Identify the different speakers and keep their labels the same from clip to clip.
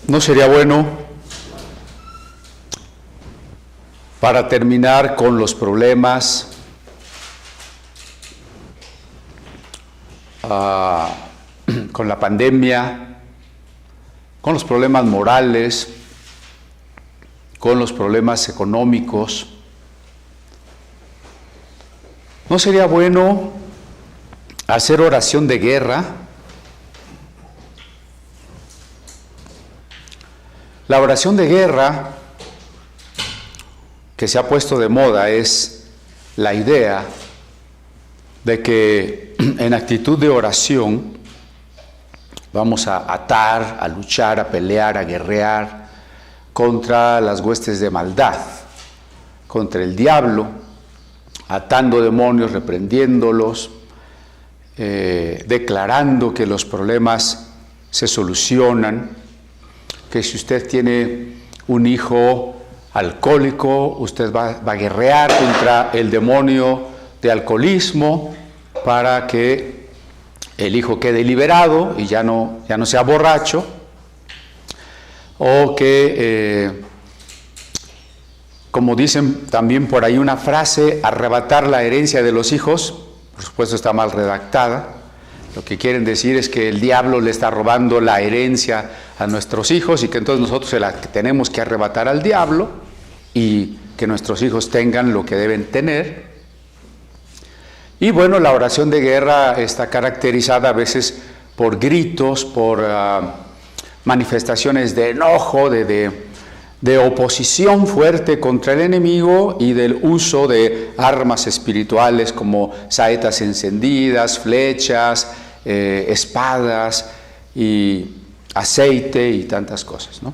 Speaker 1: ¿No sería bueno, para terminar con los problemas con la pandemia, con los problemas morales, con los problemas económicos, no sería bueno hacer oración de guerra? La oración de guerra que se ha puesto de moda es la idea de que en actitud de oración vamos a atar, a luchar, a pelear, a guerrear contra las huestes de maldad, contra el diablo, atando demonios, reprendiéndolos, declarando que los problemas se solucionan, que si usted tiene un hijo alcohólico, usted va a guerrear contra el demonio de alcoholismo para que el hijo quede liberado y ya no sea borracho, o que, como dicen también por ahí una frase, arrebatar la herencia de los hijos, por supuesto está mal redactada. Lo que quieren decir es que el diablo le está robando la herencia a nuestros hijos y que entonces nosotros se la tenemos que arrebatar al diablo y que nuestros hijos tengan lo que deben tener. Y bueno, la oración de guerra está caracterizada a veces por gritos, por manifestaciones de enojo, de oposición fuerte contra el enemigo y del uso de armas espirituales como saetas encendidas, flechas, espadas y aceite y tantas cosas, ¿no?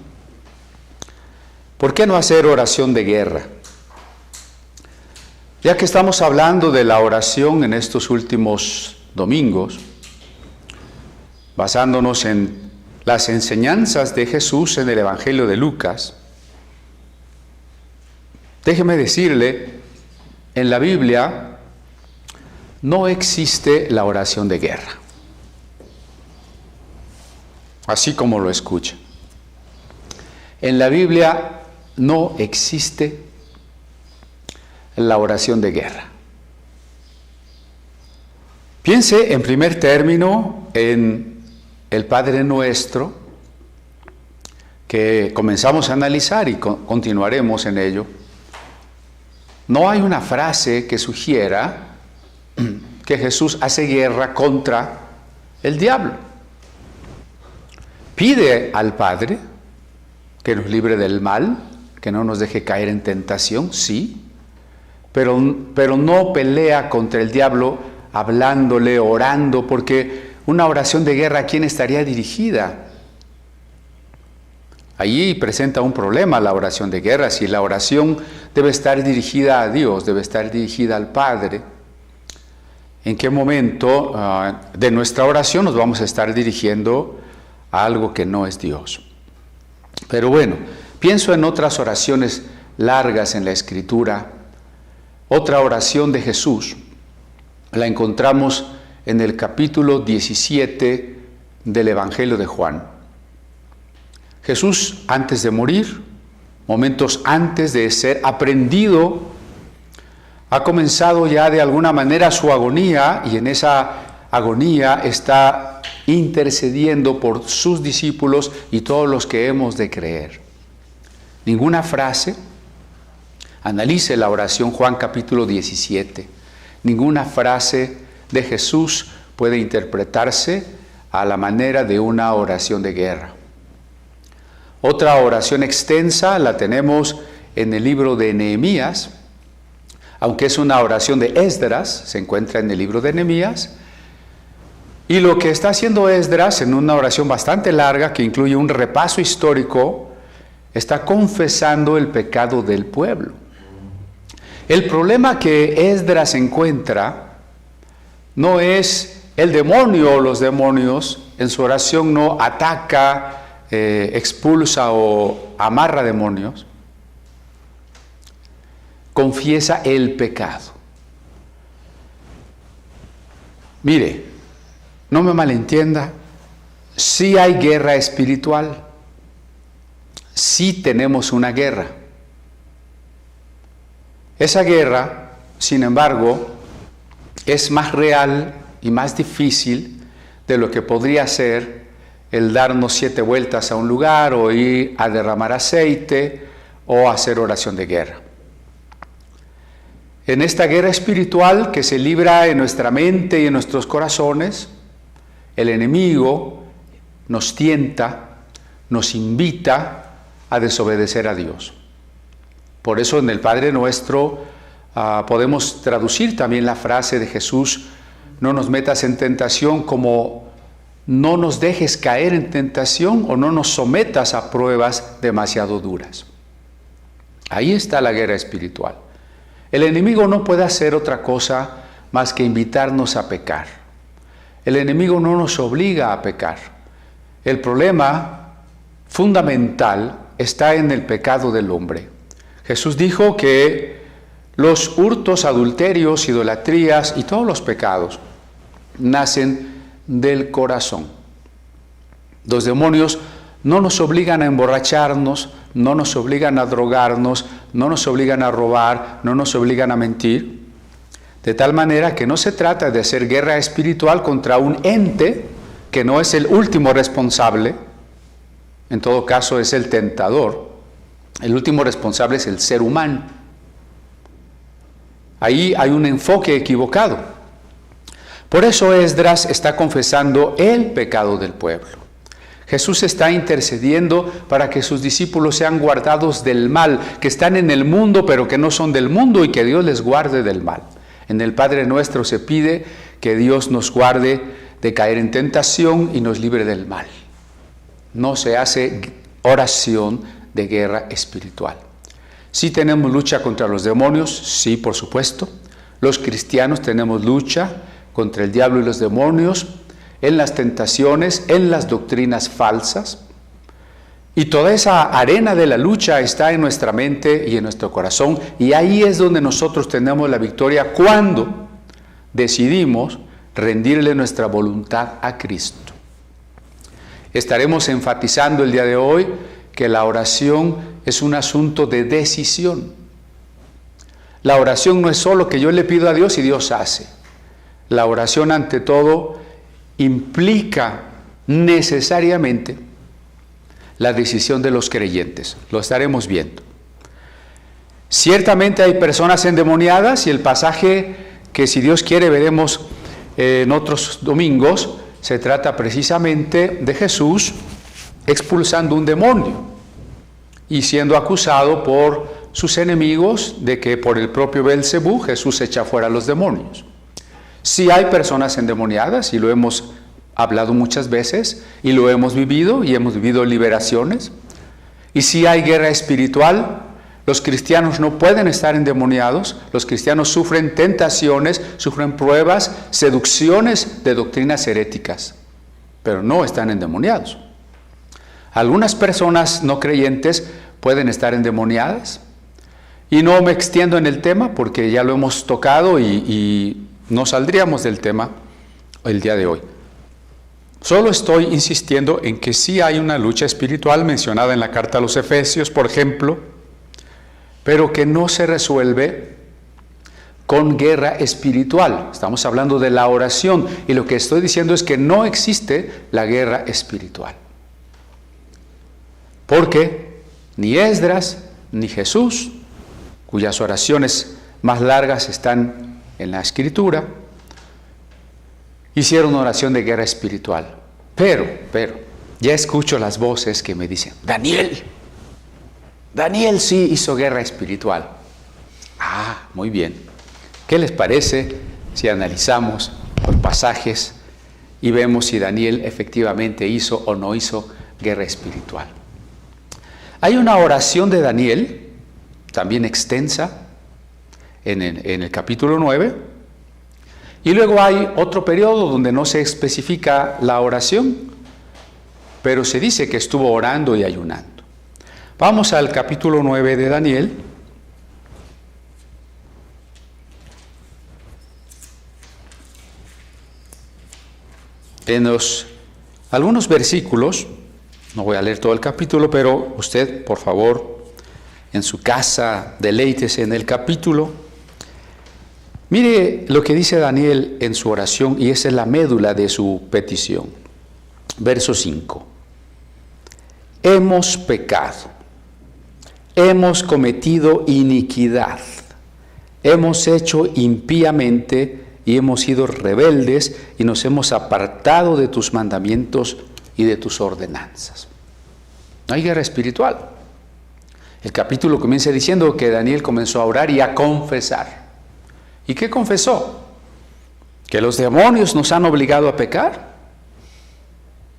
Speaker 1: ¿Por qué no hacer oración de guerra? Ya que estamos hablando de la oración en estos últimos domingos, basándonos en las enseñanzas de Jesús en el Evangelio de Lucas, déjeme decirle, en la Biblia no existe la oración de guerra, así como lo escucha. En la Biblia no existe la oración de guerra. Piense en primer término en el Padre Nuestro, que comenzamos a analizar y continuaremos en ello. No hay una frase que sugiera que Jesús hace guerra contra el diablo. Pide al Padre que nos libre del mal, que no nos deje caer en tentación, sí, pero no pelea contra el diablo hablándole, orando, porque una oración de guerra, ¿a quién estaría dirigida? Allí presenta un problema la oración de guerra. Si la oración debe estar dirigida a Dios, debe estar dirigida al Padre, ¿en qué momento de nuestra oración nos vamos a estar dirigiendo a algo que no es Dios? Pero bueno, pienso en otras oraciones largas en la Escritura. Otra oración de Jesús la encontramos en el capítulo 17 del Evangelio de Juan. Jesús, antes de morir, momentos antes de ser aprehendido, ha comenzado ya de alguna manera su agonía, y en esa agonía está intercediendo por sus discípulos y todos los que hemos de creer. Ninguna frase, analice la oración Juan capítulo 17, ninguna frase de Jesús puede interpretarse a la manera de una oración de guerra. Otra oración extensa la tenemos en el libro de Nehemías, aunque es una oración de Esdras, se encuentra en el libro de Nehemías. Y lo que está haciendo Esdras en una oración bastante larga, que incluye un repaso histórico, está confesando el pecado del pueblo. El problema que Esdras encuentra no es el demonio o los demonios. En su oración no ataca, expulsa o amarra demonios. Confiesa el pecado. Mire, no me malentienda, sí hay guerra espiritual. sí tenemos una guerra. Esa guerra, sin embargo, es más real y más difícil de lo que podría ser el darnos 7 vueltas a un lugar o ir a derramar aceite o hacer oración de guerra. En esta guerra espiritual que se libra en nuestra mente y en nuestros corazones, el enemigo nos tienta, nos invita a desobedecer a Dios. Por eso en el Padre Nuestro podemos traducir también la frase de Jesús: no nos metas en tentación, como no nos dejes caer en tentación o no nos sometas a pruebas demasiado duras. Ahí está la guerra espiritual. El enemigo no puede hacer otra cosa más que invitarnos a pecar. El enemigo no nos obliga a pecar. El problema fundamental está en el pecado del hombre. Jesús dijo que los hurtos, adulterios, idolatrías y todos los pecados nacen del corazón. Los demonios no nos obligan a emborracharnos, no nos obligan a drogarnos, no nos obligan a robar, no nos obligan a mentir. De tal manera que no se trata de hacer guerra espiritual contra un ente que no es el último responsable. En todo caso es el tentador. El último responsable es el ser humano. Ahí hay un enfoque equivocado. Por eso Esdras está confesando el pecado del pueblo. Jesús está intercediendo para que sus discípulos sean guardados del mal, que están en el mundo pero que no son del mundo, y que Dios les guarde del mal. En el Padre Nuestro se pide que Dios nos guarde de caer en tentación y nos libre del mal. No se hace oración de guerra espiritual. Sí tenemos lucha contra los demonios, sí, por supuesto. Los cristianos tenemos lucha contra el diablo y los demonios, en las tentaciones, en las doctrinas falsas. Y toda esa arena de la lucha está en nuestra mente y en nuestro corazón, y ahí es donde nosotros tenemos la victoria cuando decidimos rendirle nuestra voluntad a Cristo. Estaremos enfatizando el día de hoy que la oración es un asunto de decisión. La oración no es solo que yo le pido a Dios y Dios hace. La oración, ante todo, implica necesariamente la decisión de los creyentes. Lo estaremos viendo. Ciertamente hay personas endemoniadas, y el pasaje que, si Dios quiere, veremos en otros domingos, se trata precisamente de Jesús expulsando un demonio y siendo acusado por sus enemigos de que por el propio Belcebú Jesús echa fuera a los demonios. Sí hay personas endemoniadas, y lo hemos hablado muchas veces, y lo hemos vivido, y hemos vivido liberaciones. Y sí hay guerra espiritual. Los cristianos no pueden estar endemoniados. Los cristianos sufren tentaciones, sufren pruebas, seducciones de doctrinas heréticas, pero no están endemoniados. Algunas personas no creyentes pueden estar endemoniadas, y no me extiendo en el tema porque ya lo hemos tocado y no saldríamos del tema el día de hoy. Solo estoy insistiendo en que sí hay una lucha espiritual mencionada en la carta a los Efesios, por ejemplo, pero que no se resuelve con guerra espiritual. Estamos hablando de la oración, y lo que estoy diciendo es que no existe la guerra espiritual. Porque ni Esdras ni Jesús, cuyas oraciones más largas están en la Escritura, hicieron oración de guerra espiritual. Pero, ya escucho las voces que me dicen: Daniel sí hizo guerra espiritual. Ah, muy bien. ¿Qué les parece si analizamos los pasajes y vemos si Daniel efectivamente hizo o no hizo guerra espiritual? Hay una oración de Daniel, también extensa, en el capítulo 9, y luego hay otro periodo donde no se especifica la oración, pero se dice que estuvo orando y ayunando. Vamos al capítulo 9 de Daniel. En algunos versículos No voy a leer todo el capítulo, pero usted, por favor, en su casa, deleítese en el capítulo. Mire lo que dice Daniel en su oración, y esa es la médula de su petición. Verso 5. Hemos pecado, hemos cometido iniquidad, hemos hecho impíamente y hemos sido rebeldes y nos hemos apartado de tus mandamientos y de tus ordenanzas. No hay guerra espiritual. El capítulo comienza diciendo que Daniel comenzó a orar y a confesar. ¿Y qué confesó? ¿Que los demonios nos han obligado a pecar?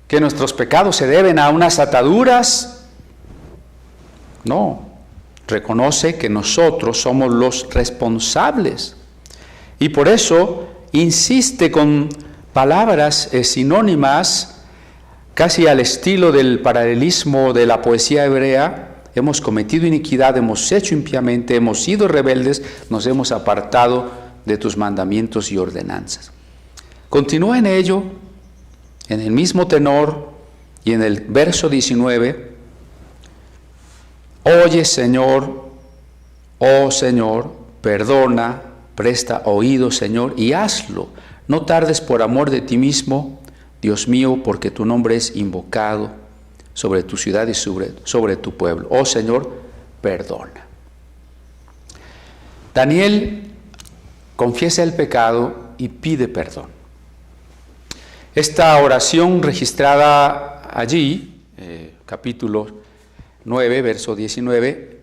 Speaker 1: ¿Que nuestros pecados se deben a unas ataduras? No, reconoce que nosotros somos los responsables. Y por eso insiste con palabras sinónimas, casi al estilo del paralelismo de la poesía hebrea. Hemos cometido iniquidad, hemos hecho impíamente, hemos sido rebeldes, nos hemos apartado de tus mandamientos y ordenanzas. Continúa en ello, en el mismo tenor, y en el verso 19, oye Señor, oh Señor, perdona, presta oído Señor, y hazlo, no tardes por amor de ti mismo, Dios mío, porque tu nombre es invocado sobre tu ciudad y sobre tu pueblo. Oh Señor, perdona. Daniel confiesa el pecado y pide perdón. Esta oración registrada allí, capítulo 9, verso 19,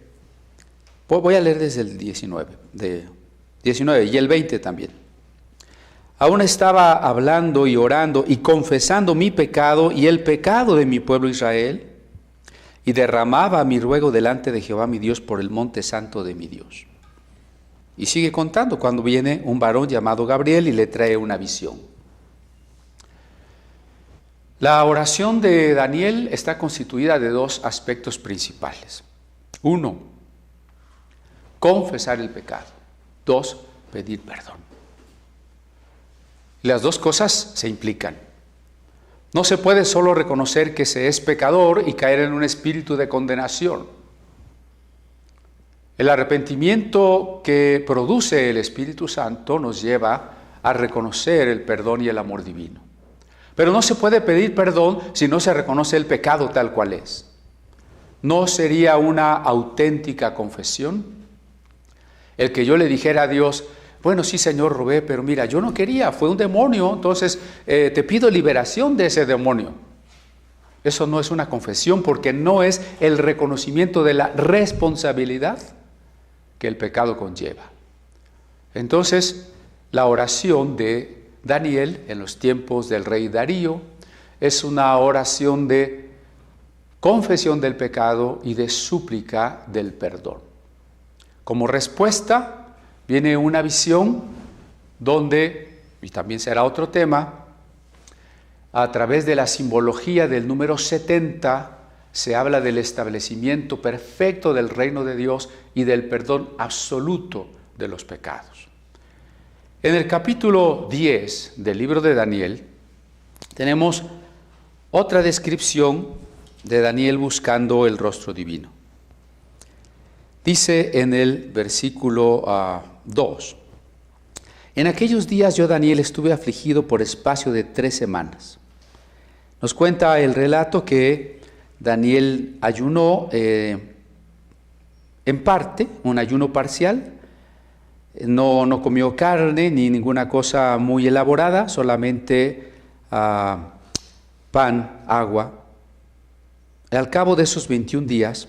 Speaker 1: voy a leer desde el 19 y el 20 también. Aún estaba hablando y orando y confesando mi pecado y el pecado de mi pueblo Israel, y derramaba mi ruego delante de Jehová mi Dios por el monte santo de mi Dios. Y sigue contando cuando viene un varón llamado Gabriel y le trae una visión. La oración de Daniel está constituida de dos aspectos principales. 1, confesar el pecado. 2, pedir perdón. Las dos cosas se implican. No se puede solo reconocer que se es pecador y caer en un espíritu de condenación. El arrepentimiento que produce el Espíritu Santo nos lleva a reconocer el perdón y el amor divino. Pero no se puede pedir perdón si no se reconoce el pecado tal cual es. ¿No sería una auténtica confesión? El que yo le dijera a Dios, bueno, sí, Señor, robé, pero mira, yo no quería, fue un demonio, entonces te pido liberación de ese demonio. Eso no es una confesión porque no es el reconocimiento de la responsabilidad que el pecado conlleva. Entonces, la oración de Daniel en los tiempos del rey Darío es una oración de confesión del pecado y de súplica del perdón. Como respuesta, viene una visión donde, y también será otro tema, a través de la simbología del número 70, se habla del establecimiento perfecto del reino de Dios y del perdón absoluto de los pecados. En el capítulo 10 del libro de Daniel, tenemos otra descripción de Daniel buscando el rostro divino. Dice en el versículo 2, en aquellos días yo, Daniel, estuve afligido por espacio de 3 semanas. Nos cuenta el relato que Daniel ayunó en parte, un ayuno parcial, no comió carne ni ninguna cosa muy elaborada, solamente pan, agua. Al cabo de esos 21 días,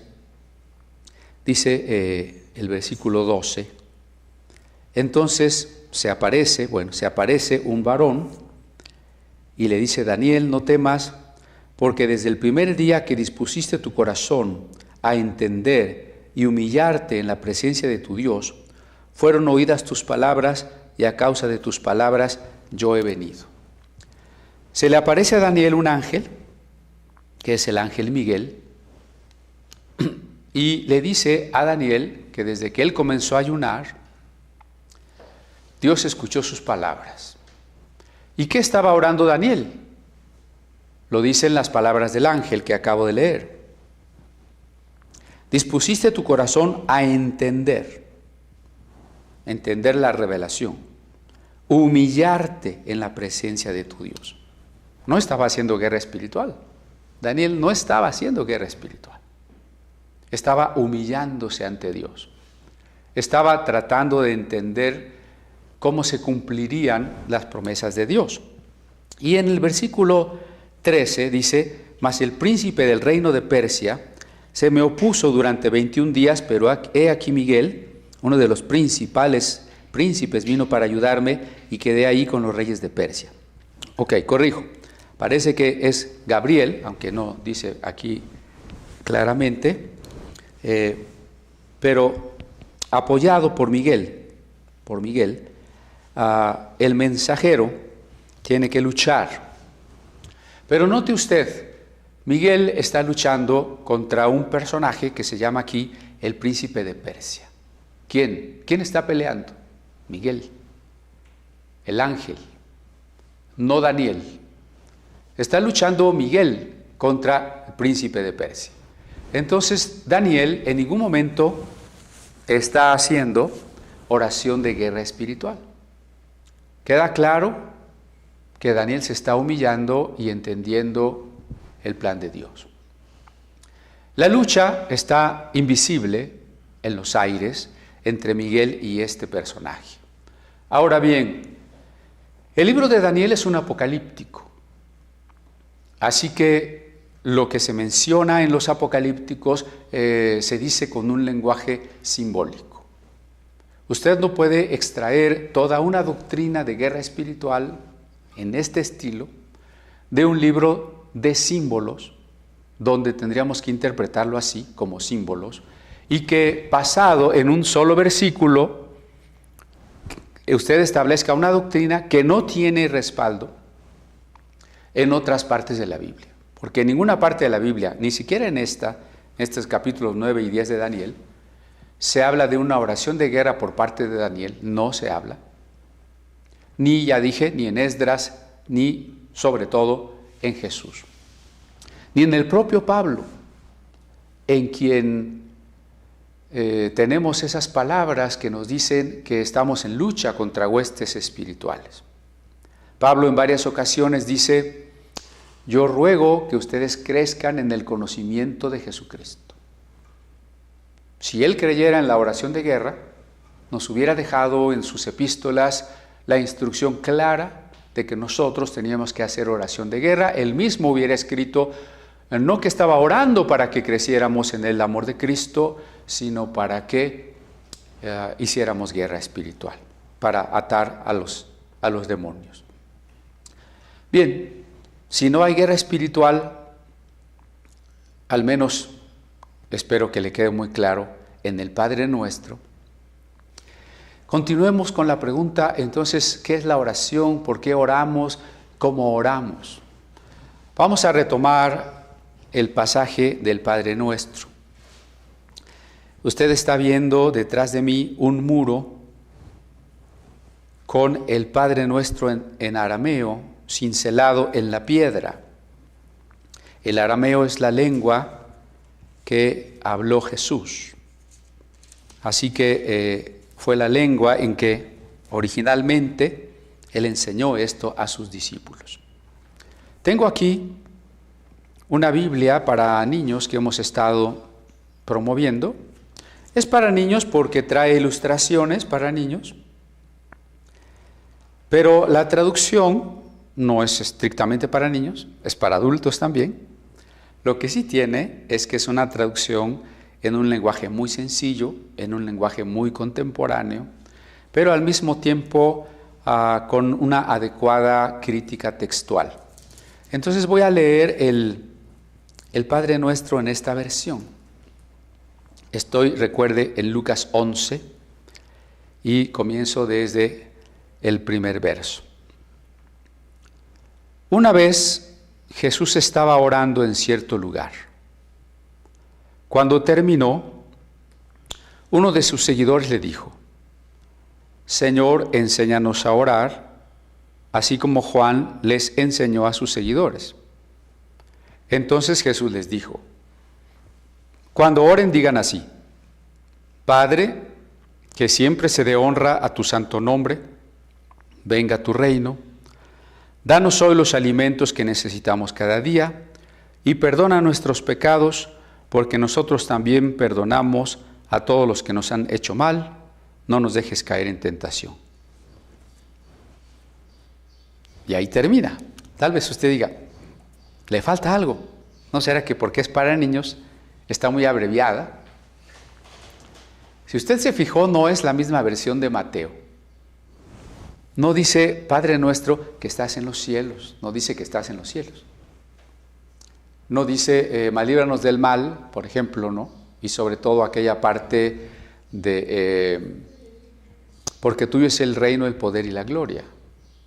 Speaker 1: dice el versículo 12, entonces se aparece un varón y le dice, Daniel, no temas, porque desde el primer día que dispusiste tu corazón a entender y humillarte en la presencia de tu Dios, fueron oídas tus palabras y a causa de tus palabras yo he venido. Se le aparece a Daniel un ángel, que es el ángel Miguel, y le dice a Daniel que desde que él comenzó a ayunar, Dios escuchó sus palabras. ¿Y qué estaba orando Daniel? Lo dicen las palabras del ángel que acabo de leer. Dispusiste tu corazón a entender la revelación, humillarte en la presencia de tu Dios. No estaba haciendo guerra espiritual. Daniel no estaba haciendo guerra espiritual. Estaba humillándose ante Dios. Estaba tratando de entender cómo se cumplirían las promesas de Dios. Y en el versículo 13 dice: mas el príncipe del reino de Persia se me opuso durante 21 días, pero he aquí Miguel, uno de los principales príncipes, vino para ayudarme y quedé ahí con los reyes de Persia. Ok, corrijo. Parece que es Gabriel, aunque no dice aquí claramente, pero apoyado por Miguel, el mensajero tiene que luchar. Pero note usted, Miguel está luchando contra un personaje que se llama aquí el príncipe de Persia. ¿Quién? ¿Quién está peleando? Miguel, el ángel, no Daniel. Está luchando Miguel contra el príncipe de Persia. Entonces Daniel en ningún momento está haciendo oración de guerra espiritual. Queda claro que Daniel se está humillando y entendiendo el plan de Dios. La lucha está invisible en los aires entre Miguel y este personaje. Ahora bien, el libro de Daniel es un apocalíptico. Así que lo que se menciona en los apocalípticos se dice con un lenguaje simbólico. Usted no puede extraer toda una doctrina de guerra espiritual en este estilo de un libro de símbolos, donde tendríamos que interpretarlo así, como símbolos, y que basado en un solo versículo, usted establezca una doctrina que no tiene respaldo en otras partes de la Biblia. Porque en ninguna parte de la Biblia, ni siquiera en estos capítulos 9 y 10 de Daniel, se habla de una oración de guerra por parte de Daniel, no se habla. Ni, ya dije, ni en Esdras, ni sobre todo en Jesús. Ni en el propio Pablo, en quien tenemos esas palabras que nos dicen que estamos en lucha contra huestes espirituales. Pablo en varias ocasiones dice: yo ruego que ustedes crezcan en el conocimiento de Jesucristo. Si él creyera en la oración de guerra, nos hubiera dejado en sus epístolas la instrucción clara de que nosotros teníamos que hacer oración de guerra. Él mismo hubiera escrito, no que estaba orando para que creciéramos en el amor de Cristo, sino para que hiciéramos guerra espiritual, para atar a los demonios. Bien, si no hay guerra espiritual, al menos espero que le quede muy claro en el Padre Nuestro. Continuemos con la pregunta, entonces, ¿qué es la oración? ¿Por qué oramos? ¿Cómo oramos? Vamos a retomar el pasaje del Padre Nuestro. Usted está viendo detrás de mí un muro con el Padre Nuestro en arameo, cincelado en la piedra. El arameo es la lengua que habló Jesús. Así que fue la lengua en que originalmente Él enseñó esto a sus discípulos. Tengo aquí una Biblia para niños que hemos estado promoviendo. Es para niños porque trae ilustraciones para niños, pero la traducción no es estrictamente para niños, es para adultos también. Lo que sí tiene es que es una traducción en un lenguaje muy sencillo, en un lenguaje muy contemporáneo, pero al mismo tiempo con una adecuada crítica textual. Entonces voy a leer el Padre Nuestro en esta versión. Recuerde, en Lucas 11 y comienzo desde el primer verso. Una vez Jesús estaba orando en cierto lugar. Cuando terminó, uno de sus seguidores le dijo: Señor, enséñanos a orar, así como Juan les enseñó a sus seguidores. Entonces Jesús les dijo: cuando oren digan así: Padre, que siempre se dé honra a tu santo nombre, venga tu reino, danos hoy los alimentos que necesitamos cada día, y perdona nuestros pecados, porque nosotros también perdonamos a todos los que nos han hecho mal, no nos dejes caer en tentación. Y ahí termina. Tal vez usted diga, le falta algo. ¿No será que porque es para niños está muy abreviada? Si usted se fijó, no es la misma versión de Mateo. No dice, Padre nuestro que estás en los cielos. No dice que estás en los cielos. No dice, líbranos del mal, por ejemplo, ¿no? Y sobre todo aquella parte de, porque tuyo es el reino, el poder y la gloria,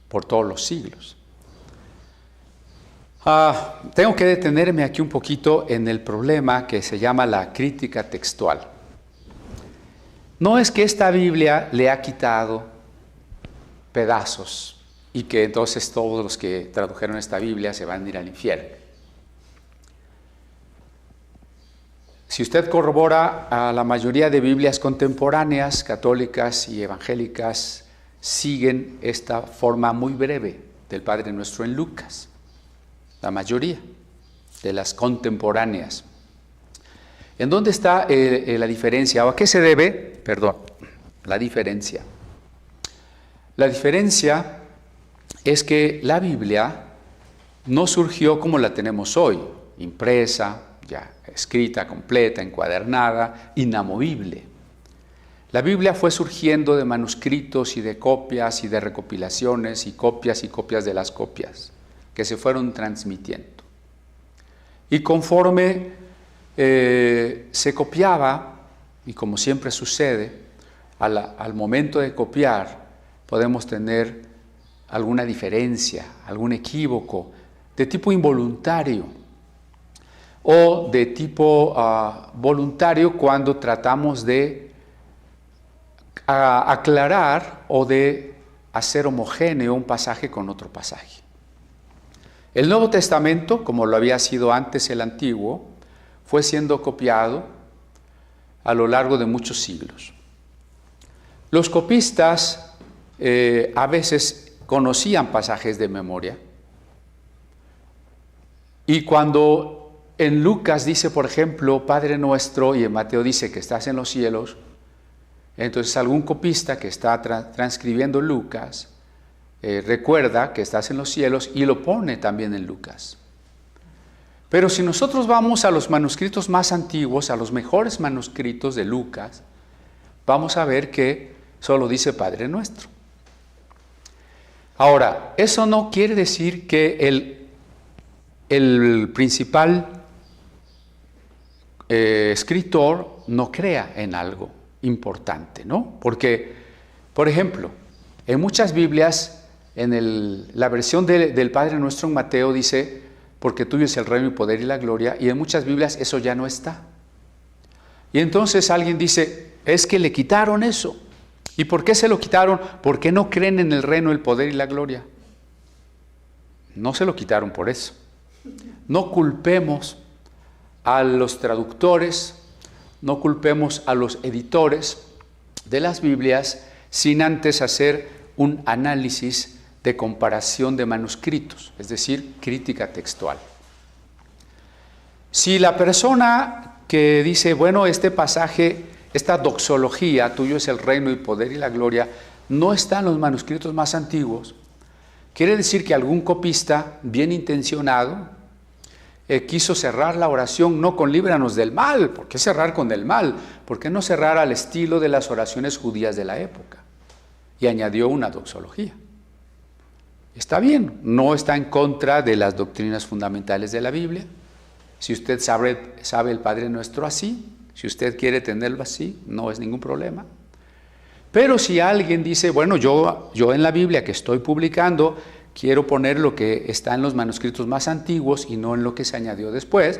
Speaker 1: por todos los siglos. Tengo que detenerme aquí un poquito en el problema que se llama la crítica textual. No es que esta Biblia le ha quitado pedazos y que entonces todos los que tradujeron esta Biblia se van a ir al infierno. Si usted corrobora a la mayoría de Biblias contemporáneas, católicas y evangélicas, siguen esta forma muy breve del Padre Nuestro en Lucas. La mayoría de las contemporáneas. ¿En dónde está la diferencia? ¿O a qué se debe? Perdón, la diferencia. La diferencia es que la Biblia no surgió como la tenemos hoy, impresa, ya escrita, completa, encuadernada, inamovible. La Biblia fue surgiendo de manuscritos y de copias y de recopilaciones y copias de las copias que se fueron transmitiendo. Y conforme se copiaba, y como siempre sucede, al momento de copiar podemos tener alguna diferencia, algún equívoco de tipo involuntario o de tipo voluntario cuando tratamos de aclarar o de hacer homogéneo un pasaje con otro pasaje. El Nuevo Testamento, como lo había sido antes el Antiguo, fue siendo copiado a lo largo de muchos siglos. Los copistas a veces conocían pasajes de memoria, y cuando en Lucas dice, por ejemplo, Padre nuestro, y en Mateo dice que estás en los cielos, entonces algún copista que está transcribiendo Lucas recuerda que estás en los cielos y lo pone también en Lucas. Pero si nosotros vamos a los manuscritos más antiguos, a los mejores manuscritos de Lucas, vamos a ver que solo dice Padre nuestro. Ahora, eso no quiere decir que el principal escritor no crea en algo importante, ¿no? Porque, por ejemplo, en muchas Biblias, en la versión del Padre Nuestro en Mateo dice, porque tuyo es el reino, el poder y la gloria, y en muchas Biblias eso ya no está. Y entonces alguien dice, es que le quitaron eso. ¿Y por qué se lo quitaron? ¿Por qué no creen en el reino, el poder y la gloria? No se lo quitaron por eso. No culpemos a los traductores, no culpemos a los editores de las Biblias sin antes hacer un análisis de comparación de manuscritos, es decir, crítica textual. Si la persona que dice, bueno, este pasaje, esta doxología, tuyo es el reino, el poder y la gloria, no está en los manuscritos más antiguos, quiere decir que algún copista bien intencionado quiso cerrar la oración no con líbranos del mal. ¿Por qué cerrar con el mal? ¿Por qué no cerrar al estilo de las oraciones judías de la época? Y añadió una doxología. Está bien, no está en contra de las doctrinas fundamentales de la Biblia. Si usted sabe el Padre Nuestro así, si usted quiere tenerlo así, no es ningún problema. Pero si alguien dice, bueno, yo en la Biblia que estoy publicando, quiero poner lo que está en los manuscritos más antiguos y no en lo que se añadió después,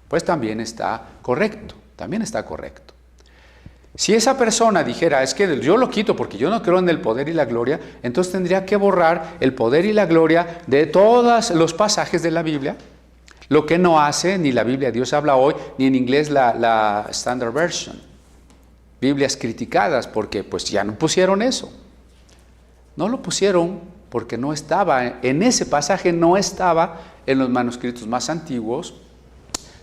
Speaker 1: pues también está correcto, Si esa persona dijera, es que yo lo quito porque yo no creo en el poder y la gloria, entonces tendría que borrar el poder y la gloria de todos los pasajes de la Biblia, Lo que no hace ni la Biblia Dios habla hoy, ni en inglés la Standard Version. Biblias criticadas porque pues ya no pusieron eso. No lo pusieron porque no estaba, en ese pasaje no estaba en los manuscritos más antiguos,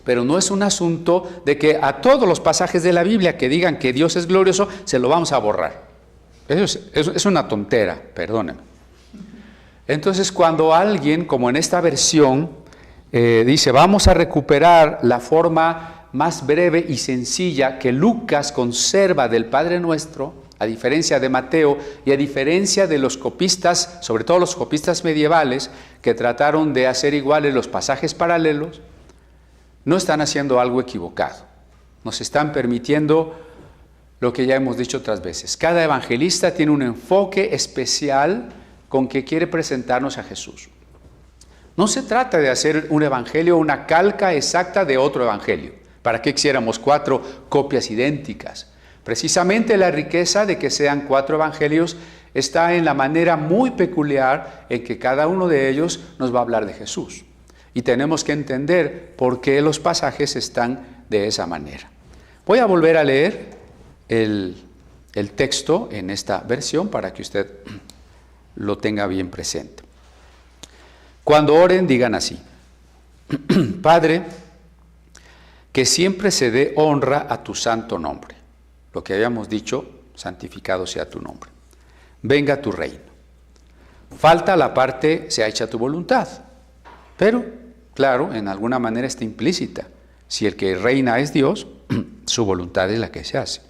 Speaker 1: pero no es un asunto de que a todos los pasajes de la Biblia que digan que Dios es glorioso, se lo vamos a borrar. Eso es una tontera, perdónenme. Entonces, cuando alguien, como en esta versión, dice, vamos a recuperar la forma más breve y sencilla que Lucas conserva del Padre Nuestro, a diferencia de Mateo y a diferencia de los copistas, sobre todo los copistas medievales, que trataron de hacer iguales los pasajes paralelos, no están haciendo algo equivocado. Nos están permitiendo lo que ya hemos dicho otras veces. Cada evangelista tiene un enfoque especial con que quiere presentarnos a Jesús. No se trata de hacer un evangelio, una calca exacta de otro evangelio. ¿Para qué quisiéramos 4 copias idénticas? Precisamente la riqueza de que sean 4 evangelios está en la manera muy peculiar en que cada uno de ellos nos va a hablar de Jesús. Y tenemos que entender por qué los pasajes están de esa manera. Voy a volver a leer el texto en esta versión para que usted lo tenga bien presente. Cuando oren, digan así: Padre, que siempre se dé honra a tu santo nombre. Lo que habíamos dicho, santificado sea tu nombre. Venga tu reino. Falta la parte, sea hecha tu voluntad. Pero, claro, en alguna manera está implícita. Si el que reina es Dios, su voluntad es la que se hace.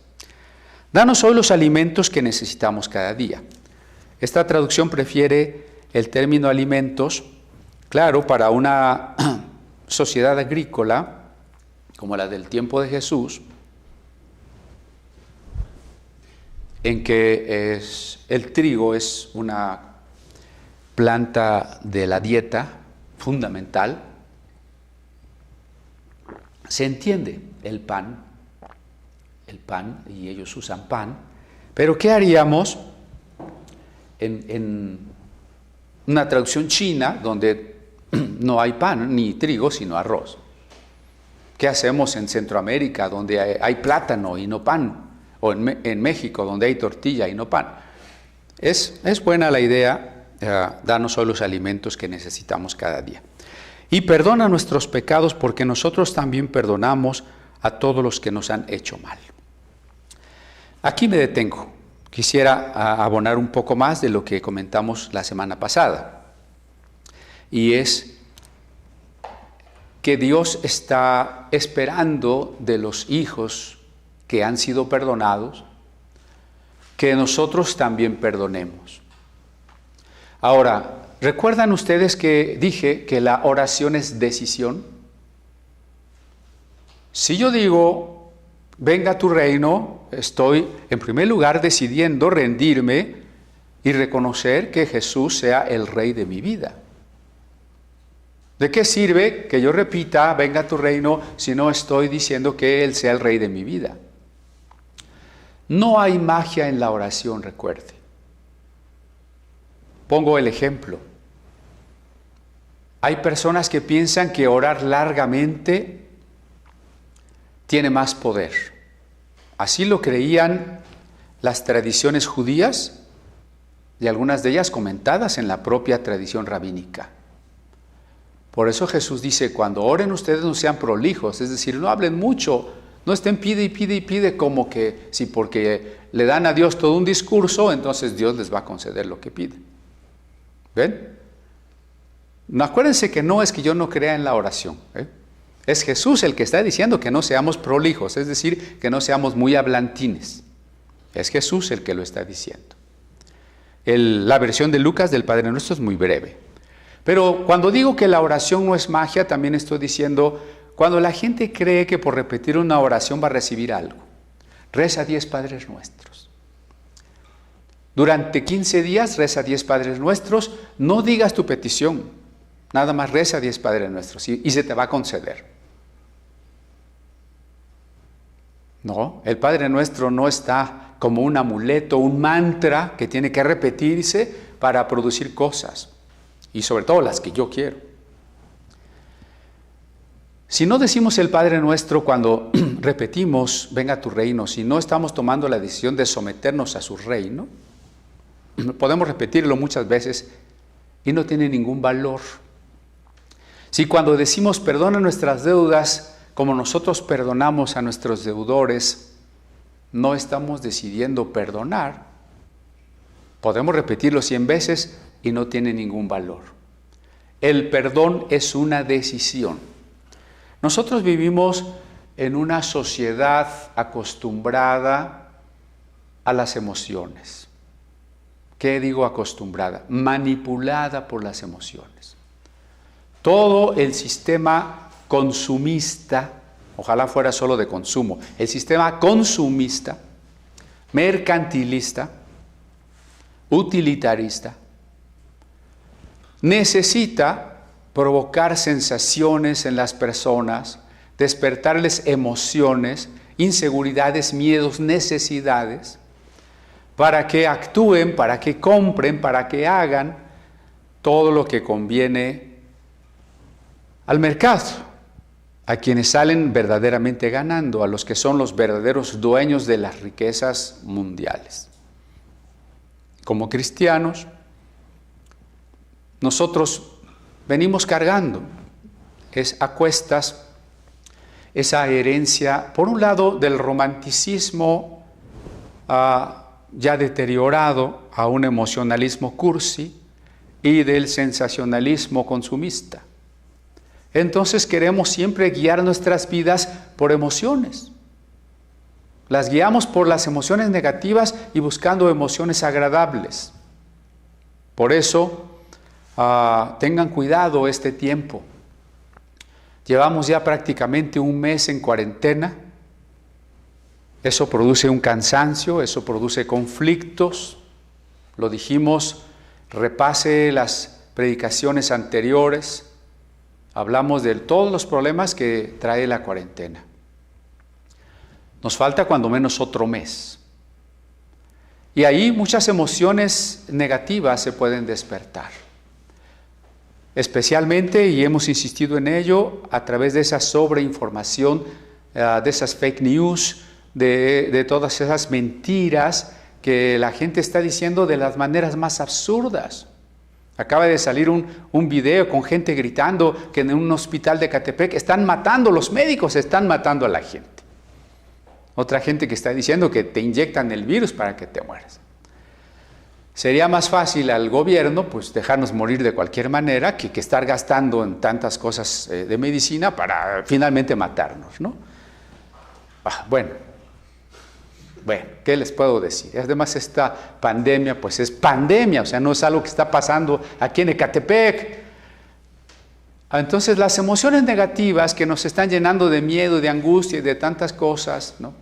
Speaker 1: Danos hoy los alimentos que necesitamos cada día. Esta traducción prefiere el término alimentos, claro, para una sociedad agrícola como la del tiempo de Jesús, en que el trigo es una planta de la dieta fundamental. Se entiende el pan, y ellos usan pan, pero ¿qué haríamos en una traducción china donde no hay pan ni trigo sino arroz? ¿Qué hacemos en Centroamérica donde hay plátano y no pan? O en México donde hay tortilla y no pan. Es buena la idea, danos hoy los alimentos que necesitamos cada día. Y perdona nuestros pecados porque nosotros también perdonamos a todos los que nos han hecho mal. Aquí me detengo. Quisiera abonar un poco más de lo que comentamos la semana pasada. Y es que Dios está esperando de los hijos que han sido perdonados, que nosotros también perdonemos. Ahora, ¿recuerdan ustedes que dije que la oración es decisión? Si yo digo, venga tu reino, estoy en primer lugar decidiendo rendirme y reconocer que Jesús sea el Rey de mi vida. ¿De qué sirve que yo repita, venga tu reino, si no estoy diciendo que Él sea el Rey de mi vida? No hay magia en la oración, recuerde. Pongo el ejemplo. Hay personas que piensan que orar largamente tiene más poder. Así lo creían las tradiciones judías y algunas de ellas comentadas en la propia tradición rabínica. Por eso Jesús dice, cuando oren ustedes no sean prolijos, es decir, no hablen mucho, no estén pide y pide y pide como que si porque le dan a Dios todo un discurso, entonces Dios les va a conceder lo que piden. ¿Ven? No, acuérdense que no es que yo no crea en la oración, Es Jesús el que está diciendo que no seamos prolijos, es decir, que no seamos muy hablantines. Es Jesús el que lo está diciendo. La versión de Lucas del Padre Nuestro es muy breve. Pero cuando digo que la oración no es magia, también estoy diciendo, cuando la gente cree que por repetir una oración va a recibir algo, reza 10 Padres Nuestros. Durante 15 días reza 10 Padres Nuestros, no digas tu petición, nada más reza 10 Padres Nuestros y se te va a conceder. No, el Padre Nuestro no está como un amuleto, un mantra que tiene que repetirse para producir cosas. Y sobre todo las que yo quiero. Si no decimos el Padre Nuestro cuando repetimos, venga tu reino, si no estamos tomando la decisión de someternos a su reino, podemos repetirlo muchas veces y no tiene ningún valor. Si cuando decimos perdona nuestras deudas, como nosotros perdonamos a nuestros deudores, no estamos decidiendo perdonar, podemos repetirlo 100 veces y no tiene ningún valor. El perdón es una decisión. Nosotros vivimos en una sociedad acostumbrada a las emociones. ¿Qué digo acostumbrada? Manipulada por las emociones. Todo el sistema consumista, ojalá fuera solo de consumo, el sistema consumista, mercantilista, utilitarista, necesita provocar sensaciones en las personas, despertarles emociones, inseguridades, miedos, necesidades, para que actúen, para que compren, para que hagan todo lo que conviene al mercado, a quienes salen verdaderamente ganando, a los que son los verdaderos dueños de las riquezas mundiales. Como cristianos, nosotros venimos cargando a cuestas esa herencia, por un lado, del romanticismo ya deteriorado a un emocionalismo cursi y del sensacionalismo consumista. Entonces queremos siempre guiar nuestras vidas por emociones. Las guiamos por las emociones negativas y buscando emociones agradables. Por eso, tengan cuidado este tiempo. Llevamos ya prácticamente un mes en cuarentena. Eso produce un cansancio, eso produce conflictos. Lo dijimos, repase las predicaciones anteriores. Hablamos de todos los problemas que trae la cuarentena. Nos falta cuando menos otro mes. Y ahí muchas emociones negativas se pueden despertar. Especialmente, y hemos insistido en ello, a través de esa sobreinformación, de esas fake news, de todas esas mentiras que la gente está diciendo de las maneras más absurdas. Acaba de salir un video con gente gritando que en un hospital de Ecatepec están matando, los médicos están matando a la gente. Otra gente que está diciendo que te inyectan el virus para que te mueras. Sería más fácil al gobierno pues dejarnos morir de cualquier manera que estar gastando en tantas cosas de medicina para finalmente matarnos, ¿no? Bueno, ¿qué les puedo decir? Además esta pandemia pues es pandemia, o sea, no es algo que está pasando aquí en Ecatepec. Entonces las emociones negativas que nos están llenando de miedo, de angustia y de tantas cosas, ¿no?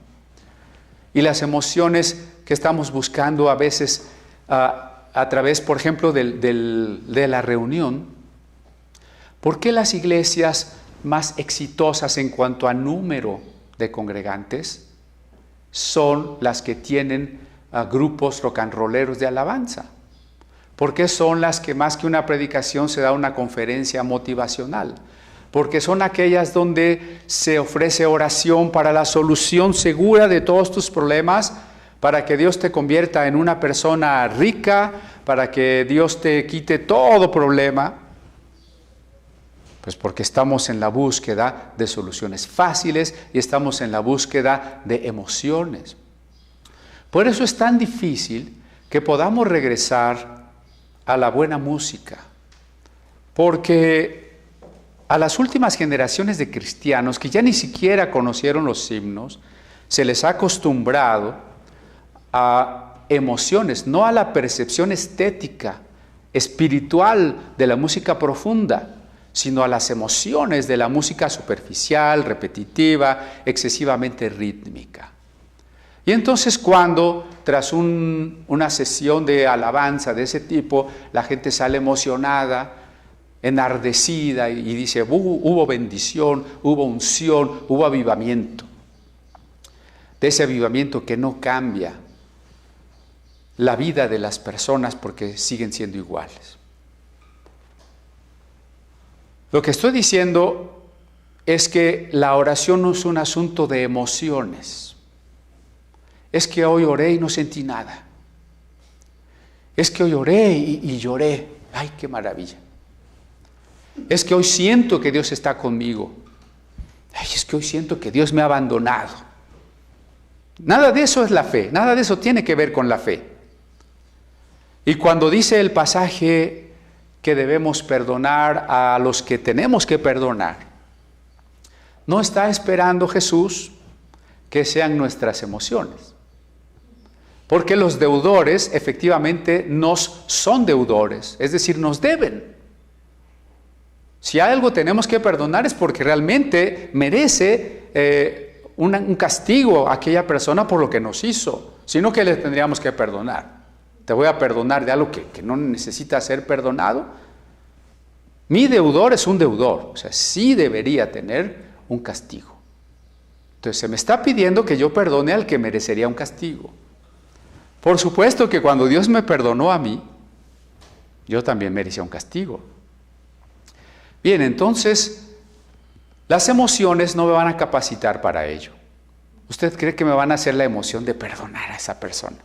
Speaker 1: Y las emociones que estamos buscando a veces a través, por ejemplo, de la reunión. ¿Por qué las iglesias más exitosas en cuanto a número de congregantes son las que tienen grupos rock and rolleros de alabanza? ¿Por qué son las que más que una predicación se da una conferencia motivacional? Porque son aquellas donde se ofrece oración para la solución segura de todos tus problemas, para que Dios te convierta en una persona rica, para que Dios te quite todo problema. Pues porque estamos en la búsqueda de soluciones fáciles y estamos en la búsqueda de emociones. Por eso es tan difícil que podamos regresar a la buena música, porque a las últimas generaciones de cristianos que ya ni siquiera conocieron los himnos, se les ha acostumbrado a emociones, no a la percepción estética, espiritual de la música profunda, sino a las emociones de la música superficial, repetitiva, excesivamente rítmica. Y entonces cuando, tras una sesión de alabanza de ese tipo, la gente sale emocionada, enardecida y dice, hubo bendición, hubo unción, hubo avivamiento. De ese avivamiento que no cambia la vida de las personas porque siguen siendo iguales. Lo que estoy diciendo es que la oración no es un asunto de emociones. Es que hoy oré y no sentí nada. Es que hoy oré y lloré. ¡Ay, qué maravilla! Es que hoy siento que Dios está conmigo. ¡Ay, es que hoy siento que Dios me ha abandonado! Nada de eso es la fe. Nada de eso tiene que ver con la fe. Y cuando dice el pasaje que debemos perdonar a los que tenemos que perdonar, no está esperando Jesús que sean nuestras emociones. Porque los deudores efectivamente nos son deudores, es decir, nos deben. Si algo tenemos que perdonar es porque realmente merece un castigo a aquella persona por lo que nos hizo, sino que le tendríamos que perdonar. Te voy a perdonar de algo que no necesita ser perdonado. Mi deudor es un deudor, o sea, sí debería tener un castigo. Entonces se me está pidiendo que yo perdone al que merecería un castigo. Por supuesto que cuando Dios me perdonó a mí, yo también merecía un castigo. Bien, entonces, las emociones no me van a capacitar para ello. ¿Usted cree que me van a hacer la emoción de perdonar a esa persona?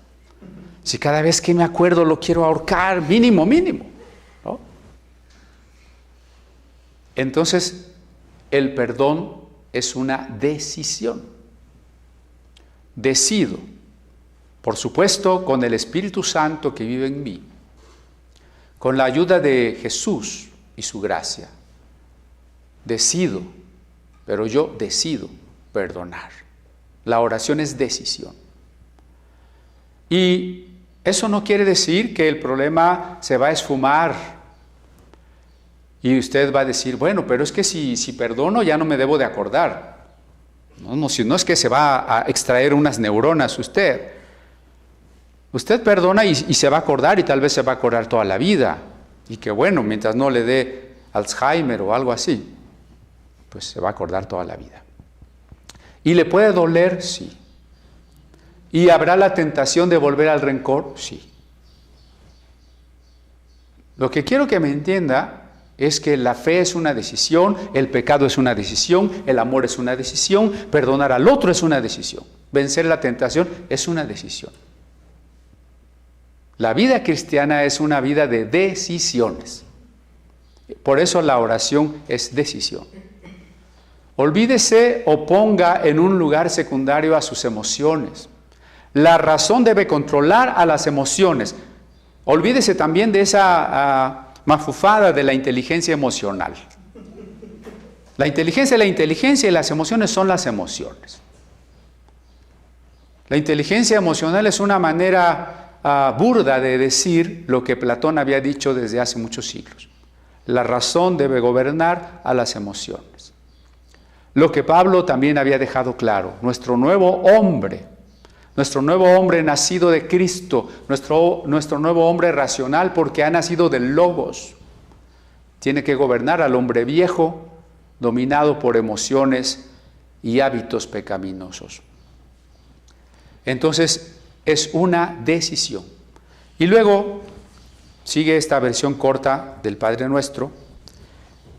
Speaker 1: Si cada vez que me acuerdo lo quiero ahorcar, mínimo, ¿no? Entonces, el perdón es una decisión. Decido, por supuesto, con el Espíritu Santo que vive en mí, con la ayuda de Jesús y su gracia. Decido, pero yo decido perdonar. La oración es decisión. Y eso no quiere decir que el problema se va a esfumar y usted va a decir, bueno, pero es que si perdono ya no me debo de acordar. No es que se va a extraer unas neuronas usted. Usted perdona y se va a acordar y tal vez se va a acordar toda la vida. Y que bueno, mientras no le dé Alzheimer o algo así, pues se va a acordar toda la vida. ¿Y le puede doler? Sí. ¿Y habrá la tentación de volver al rencor? Sí. Lo que quiero que me entienda es que la fe es una decisión, el pecado es una decisión, el amor es una decisión, perdonar al otro es una decisión, vencer la tentación es una decisión. La vida cristiana es una vida de decisiones. Por eso la oración es decisión. Olvídese o ponga en un lugar secundario a sus emociones. La razón debe controlar a las emociones. Olvídese también de esa mafufada de la inteligencia emocional. La inteligencia y las emociones son las emociones. La inteligencia emocional es una manera burda de decir lo que Platón había dicho desde hace muchos siglos. La razón debe gobernar a las emociones. Lo que Pablo también había dejado claro, nuestro nuevo hombre nacido de Cristo, nuestro nuevo hombre racional porque ha nacido del Logos, tiene que gobernar al hombre viejo dominado por emociones y hábitos pecaminosos. Entonces, es una decisión. Y luego sigue esta versión corta del Padre Nuestro.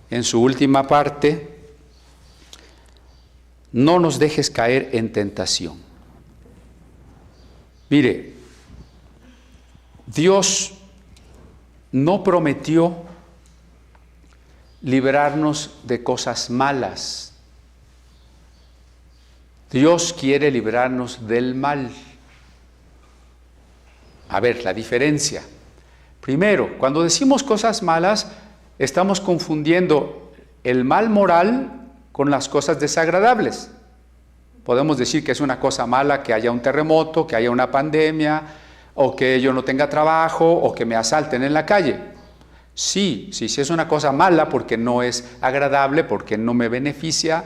Speaker 1: En su última parte, no nos dejes caer en tentación. Mire, Dios no prometió librarnos de cosas malas. Dios quiere librarnos del mal. A ver, la diferencia. Primero, cuando decimos cosas malas, estamos confundiendo el mal moral con las cosas desagradables. Podemos decir que es una cosa mala que haya un terremoto, que haya una pandemia, o que yo no tenga trabajo, o que me asalten en la calle. Sí, es una cosa mala porque no es agradable, porque no me beneficia,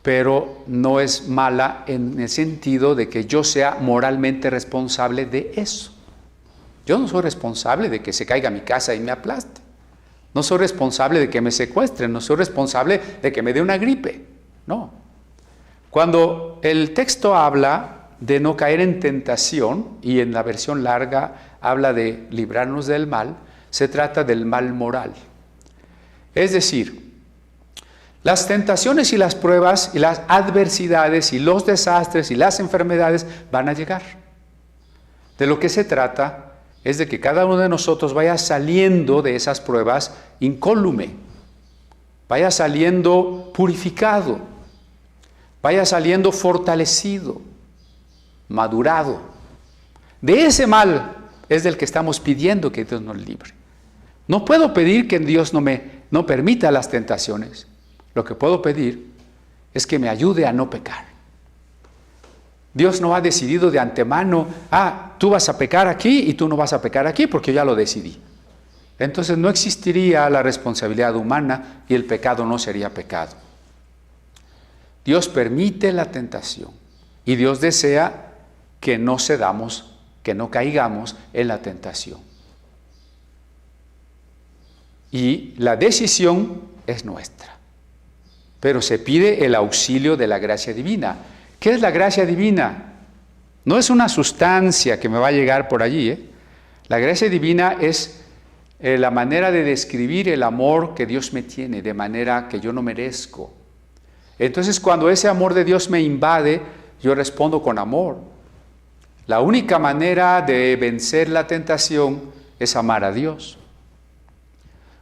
Speaker 1: pero no es mala en el sentido de que yo sea moralmente responsable de eso. Yo no soy responsable de que se caiga mi casa y me aplaste. No soy responsable de que me secuestren, no soy responsable de que me dé una gripe. No. Cuando el texto habla de no caer en tentación, y en la versión larga habla de librarnos del mal, se trata del mal moral. Es decir, Las tentaciones y las pruebas y las adversidades y los desastres y las enfermedades van a llegar. De lo que se trata es de que cada uno de nosotros vaya saliendo de esas pruebas incólume, vaya saliendo purificado, vaya saliendo fortalecido, madurado. De ese mal es del que estamos pidiendo que Dios nos libre. No puedo pedir que Dios no permita las tentaciones. Lo que puedo pedir es que me ayude a no pecar. Dios no ha decidido de antemano, tú vas a pecar aquí y tú no vas a pecar aquí porque yo ya lo decidí. Entonces no existiría la responsabilidad humana y el pecado no sería pecado. Dios permite la tentación y Dios desea que no cedamos, que no caigamos en la tentación. Y la decisión es nuestra. Pero se pide el auxilio de la gracia divina. ¿Qué es la gracia divina? No es una sustancia que me va a llegar por allí. La gracia divina es la manera de describir el amor que Dios me tiene, de manera que yo no merezco. Entonces, cuando ese amor de Dios me invade, yo respondo con amor. La única manera de vencer la tentación es amar a Dios.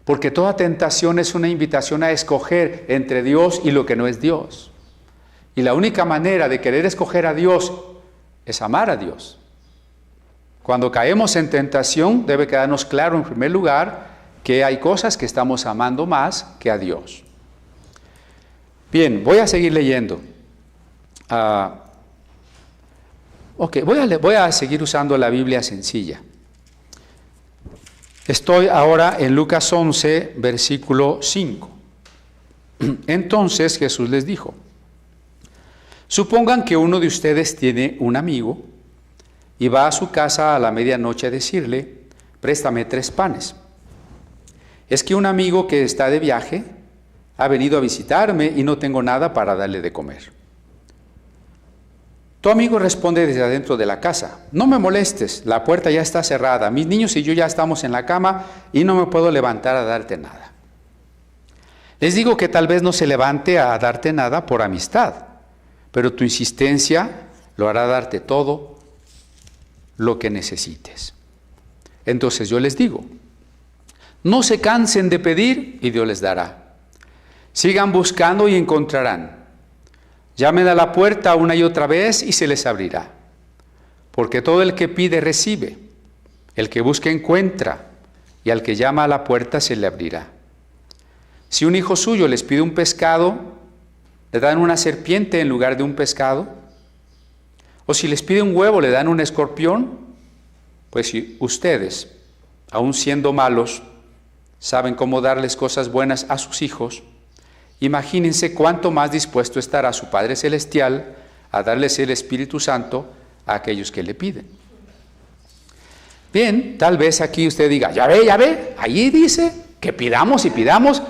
Speaker 1: Porque toda tentación es una invitación a escoger entre Dios y lo que no es Dios. Y la única manera de querer escoger a Dios es amar a Dios. Cuando caemos en tentación, debe quedarnos claro en primer lugar que hay cosas que estamos amando más que a Dios. Bien, voy a seguir leyendo. Voy a seguir usando la Biblia sencilla. Estoy ahora en Lucas 11, versículo 5. Entonces Jesús les dijo: supongan que uno de ustedes tiene un amigo y va a su casa a la medianoche a decirle: préstame 3 panes. Es que un amigo que está de viaje ha venido a visitarme y no tengo nada para darle de comer. Tu amigo responde desde adentro de la casa: no me molestes, la puerta ya está cerrada, mis niños y yo ya estamos en la cama y no me puedo levantar a darte nada. Les digo que tal vez no se levante a darte nada por amistad, pero tu insistencia lo hará darte todo lo que necesites. Entonces yo les digo: no se cansen de pedir y Dios les dará. Sigan buscando y encontrarán. Llamen a la puerta una y otra vez y se les abrirá. Porque todo el que pide recibe, el que busca encuentra, y al que llama a la puerta se le abrirá. Si un hijo suyo les pide un pescado, ¿le dan una serpiente en lugar de un pescado? ¿O si les pide un huevo, le dan un escorpión? Pues si ustedes, aun siendo malos, saben cómo darles cosas buenas a sus hijos, imagínense cuánto más dispuesto estará su Padre Celestial a darles el Espíritu Santo a aquellos que le piden. Bien, tal vez aquí usted diga: ya ve, ahí dice que pidamos y pidamos,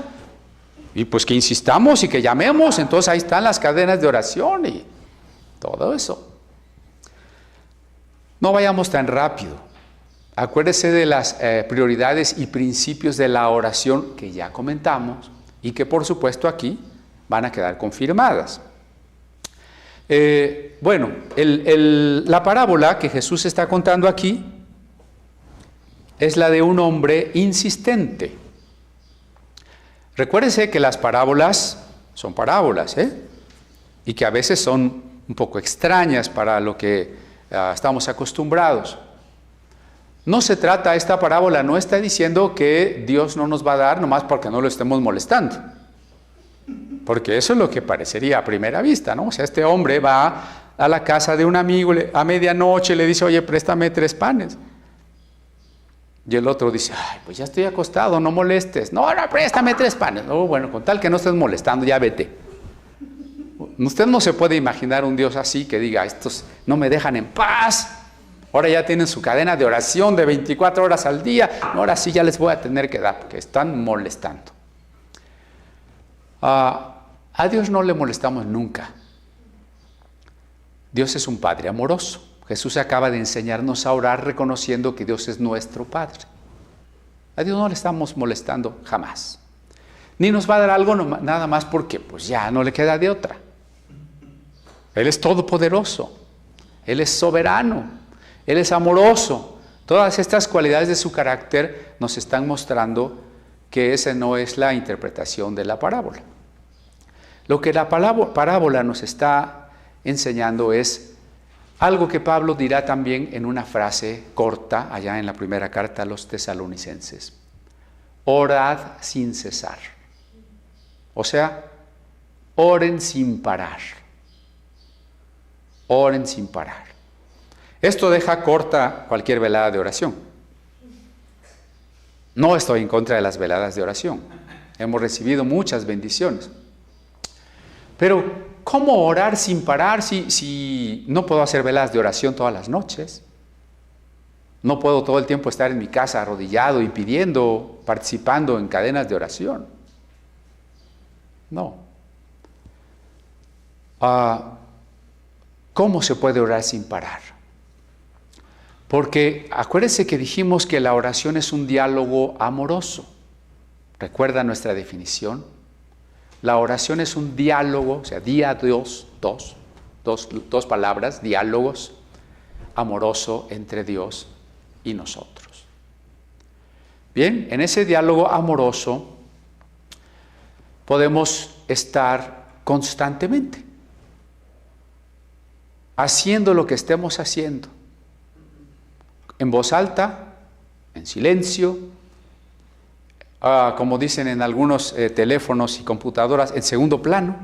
Speaker 1: y pues que insistamos y que llamemos, entonces ahí están las cadenas de oración y todo eso. No vayamos tan rápido. Acuérdese de las prioridades y principios de la oración que ya comentamos, y que por supuesto aquí van a quedar confirmadas. La parábola que Jesús está contando aquí es la de un hombre insistente. Recuérdese que las parábolas son parábolas, y que a veces son un poco extrañas para lo que estamos acostumbrados. No se trata, esta parábola no está diciendo que Dios no nos va a dar nomás porque no lo estemos molestando. Porque eso es lo que parecería a primera vista, ¿no? O sea, este hombre va a la casa de un amigo a medianoche, le dice: oye, préstame 3 panes. Y el otro dice: ay, pues ya estoy acostado, no molestes. No, préstame 3 panes. No, bueno, con tal que no estés molestando, ya vete. Usted no se puede imaginar un Dios así que diga: estos no me dejan en paz. Ahora ya tienen su cadena de oración de 24 horas al día. Ahora sí ya les voy a tener que dar porque están molestando. A Dios no le molestamos nunca. Dios es un Padre amoroso. Jesús acaba de enseñarnos a orar reconociendo que Dios es nuestro Padre. A Dios no le estamos molestando jamás. Ni nos va a dar algo nada más porque pues ya no le queda de otra. Él es todopoderoso, Él es soberano, Él es amoroso. Todas estas cualidades de su carácter nos están mostrando que esa no es la interpretación de la parábola. Lo que la parábola nos está enseñando es algo que Pablo dirá también en una frase corta allá en la primera carta a los tesalonicenses. Orad sin cesar. O sea, oren sin parar. Oren sin parar. Esto deja corta cualquier velada de oración. No estoy en contra de las veladas de oración. Hemos recibido muchas bendiciones. Pero, ¿cómo orar sin parar si no puedo hacer veladas de oración todas las noches? No puedo todo el tiempo estar en mi casa arrodillado y pidiendo, participando en cadenas de oración. No. ¿Cómo se puede orar sin parar? Porque acuérdense que dijimos que la oración es un diálogo amoroso. ¿Recuerda nuestra definición? La oración es un diálogo, o sea, dos palabras, diálogos, amoroso entre Dios y nosotros. Bien, en ese diálogo amoroso podemos estar constantemente haciendo lo que estemos haciendo, en voz alta, en silencio, como dicen en algunos teléfonos y computadoras, en segundo plano,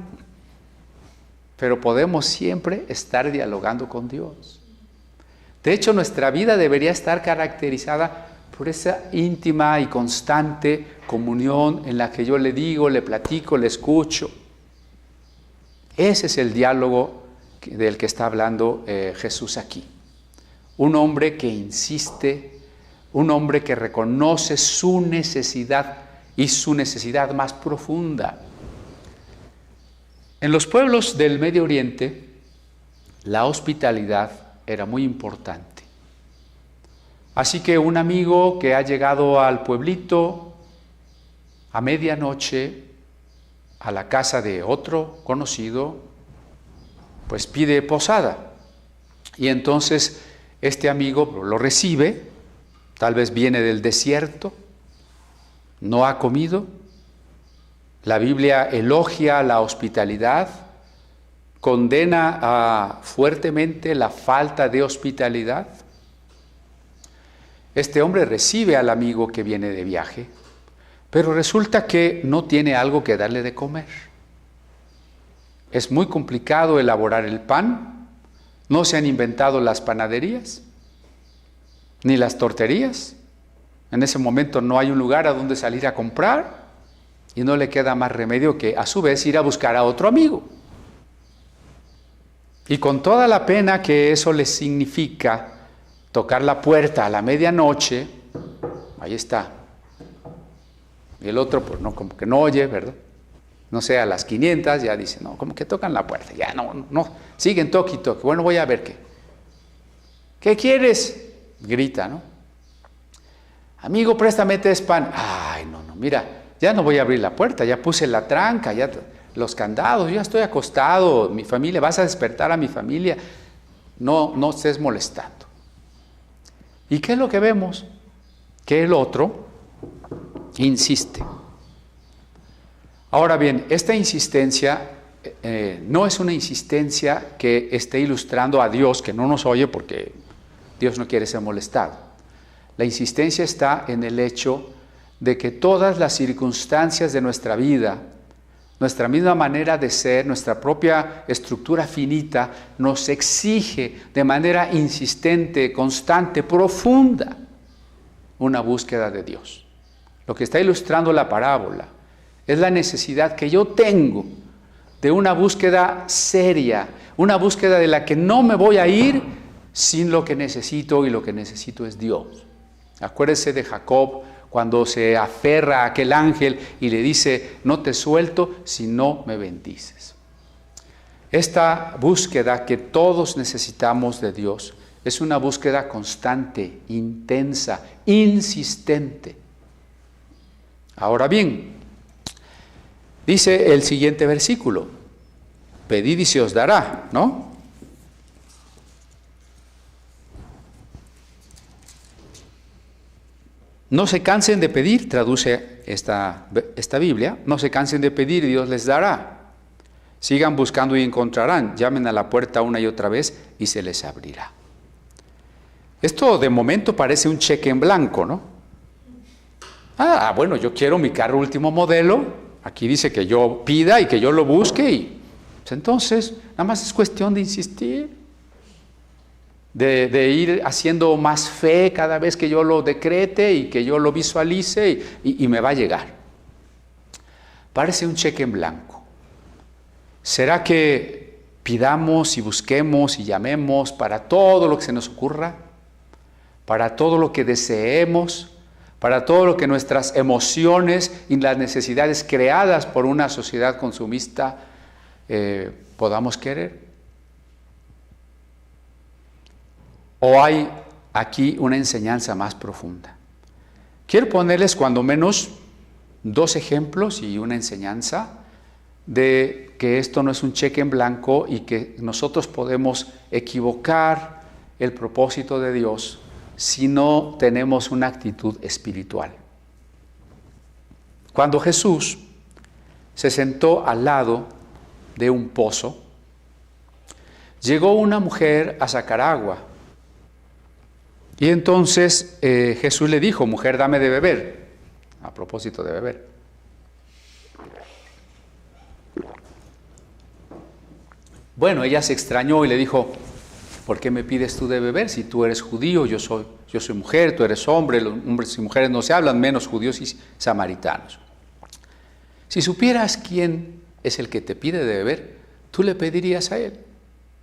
Speaker 1: pero podemos siempre estar dialogando con Dios. De hecho, nuestra vida debería estar caracterizada por esa íntima y constante comunión en la que yo le digo, le platico, le escucho. Ese es el diálogo del que está hablando Jesús aquí. Un hombre que insiste, un hombre que reconoce su necesidad y su necesidad más profunda. En los pueblos del Medio Oriente, la hospitalidad era muy importante. Así que un amigo que ha llegado al pueblito a medianoche a la casa de otro conocido, pues pide posada. Y entonces este amigo lo recibe. Tal vez viene del desierto, no ha comido. La Biblia elogia la hospitalidad, condena fuertemente la falta de hospitalidad. Este hombre recibe al amigo que viene de viaje, pero resulta que no tiene algo que darle de comer. Es muy complicado elaborar el pan, no se han inventado las panaderías, ni las torterías. En ese momento no hay un lugar a donde salir a comprar y no le queda más remedio que a su vez ir a buscar a otro amigo. Y con toda la pena que eso le significa, tocar la puerta a la medianoche, ahí está. Y el otro, pues no, como que no oye, ¿verdad? No sé, a las 500 ya dice, no, como que tocan la puerta, ya no, siguen toque y toque. Bueno, voy a ver qué. ¿Qué quieres? Grita, ¿no? Amigo, préstame este pan. Ay, no, mira, ya no voy a abrir la puerta, ya puse la tranca, ya los candados, yo ya estoy acostado, mi familia, vas a despertar a mi familia, no estés molestando. ¿Y qué es lo que vemos? Que el otro insiste. Ahora bien, esta insistencia no es una insistencia que esté ilustrando a Dios, que no nos oye porque Dios no quiere ser molestado. La insistencia está en el hecho de que todas las circunstancias de nuestra vida, nuestra misma manera de ser, nuestra propia estructura finita, nos exige de manera insistente, constante, profunda, una búsqueda de Dios. Lo que está ilustrando la parábola es la necesidad que yo tengo de una búsqueda seria, una búsqueda de la que no me voy a ir sin lo que necesito, y lo que necesito es Dios. Acuérdese de Jacob cuando se aferra a aquel ángel y le dice, no te suelto si no me bendices. Esta búsqueda que todos necesitamos de Dios es una búsqueda constante, intensa, insistente. Ahora bien, Dice el siguiente versículo, pedid y se os dará, ¿no? No se cansen de pedir, traduce esta Biblia, no se cansen de pedir y Dios les dará. Sigan buscando y encontrarán, llamen a la puerta una y otra vez y se les abrirá. Esto de momento parece un cheque en blanco, ¿no? Bueno, yo quiero mi carro último modelo, aquí dice que yo pida y que yo lo busque y pues entonces nada más es cuestión de insistir, de ir haciendo más fe cada vez que yo lo decrete y que yo lo visualice y me va a llegar. Parece un cheque en blanco. ¿Será que pidamos y busquemos y llamemos para todo lo que se nos ocurra? Para todo lo que deseemos, para todo lo que nuestras emociones y las necesidades creadas por una sociedad consumista podamos querer? ¿O hay aquí una enseñanza más profunda? Quiero ponerles cuando menos 2 ejemplos y una enseñanza de que esto no es un cheque en blanco y que nosotros podemos equivocar el propósito de Dios si no tenemos una actitud espiritual. Cuando Jesús se sentó al lado de un pozo, llegó una mujer a sacar agua. Y entonces Jesús le dijo, mujer, dame de beber. A propósito de beber. Bueno, ella se extrañó y le dijo, ¿por qué me pides tú de beber si tú eres judío, yo soy mujer, tú eres hombre, los hombres y mujeres no se hablan, menos judíos y samaritanos? Si supieras quién es el que te pide de beber, tú le pedirías a él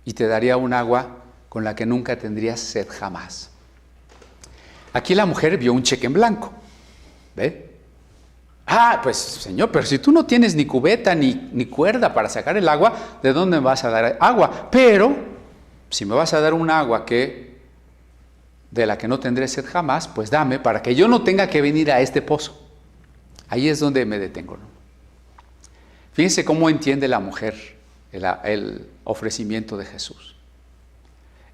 Speaker 1: y te daría un agua con la que nunca tendrías sed jamás. Aquí la mujer vio un cheque en blanco, ¿ve? Pues Señor, pero si tú no tienes ni cubeta ni cuerda para sacar el agua, ¿de dónde me vas a dar agua? Pero si me vas a dar un agua de la que no tendré sed jamás, pues dame para que yo no tenga que venir a este pozo. Ahí es donde me detengo, ¿no? Fíjense cómo entiende la mujer el ofrecimiento de Jesús.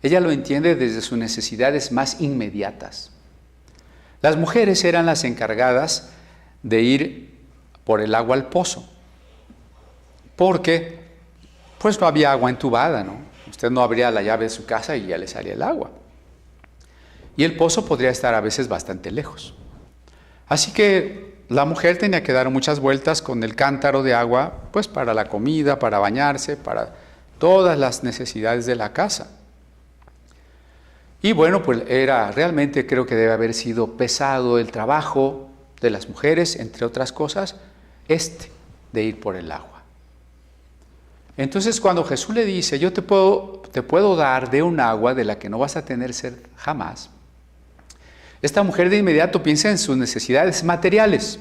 Speaker 1: Ella lo entiende desde sus necesidades más inmediatas. Las mujeres eran las encargadas de ir por el agua al pozo, porque pues no había agua entubada, ¿no? Usted no abría la llave de su casa y ya le salía el agua. Y el pozo podría estar a veces bastante lejos. Así que la mujer tenía que dar muchas vueltas con el cántaro de agua, pues para la comida, para bañarse, para todas las necesidades de la casa. Y bueno, pues realmente creo que debe haber sido pesado el trabajo de las mujeres, entre otras cosas, de ir por el agua. Entonces cuando Jesús le dice, yo te puedo dar de un agua de la que no vas a tener sed jamás, esta mujer de inmediato piensa en sus necesidades materiales.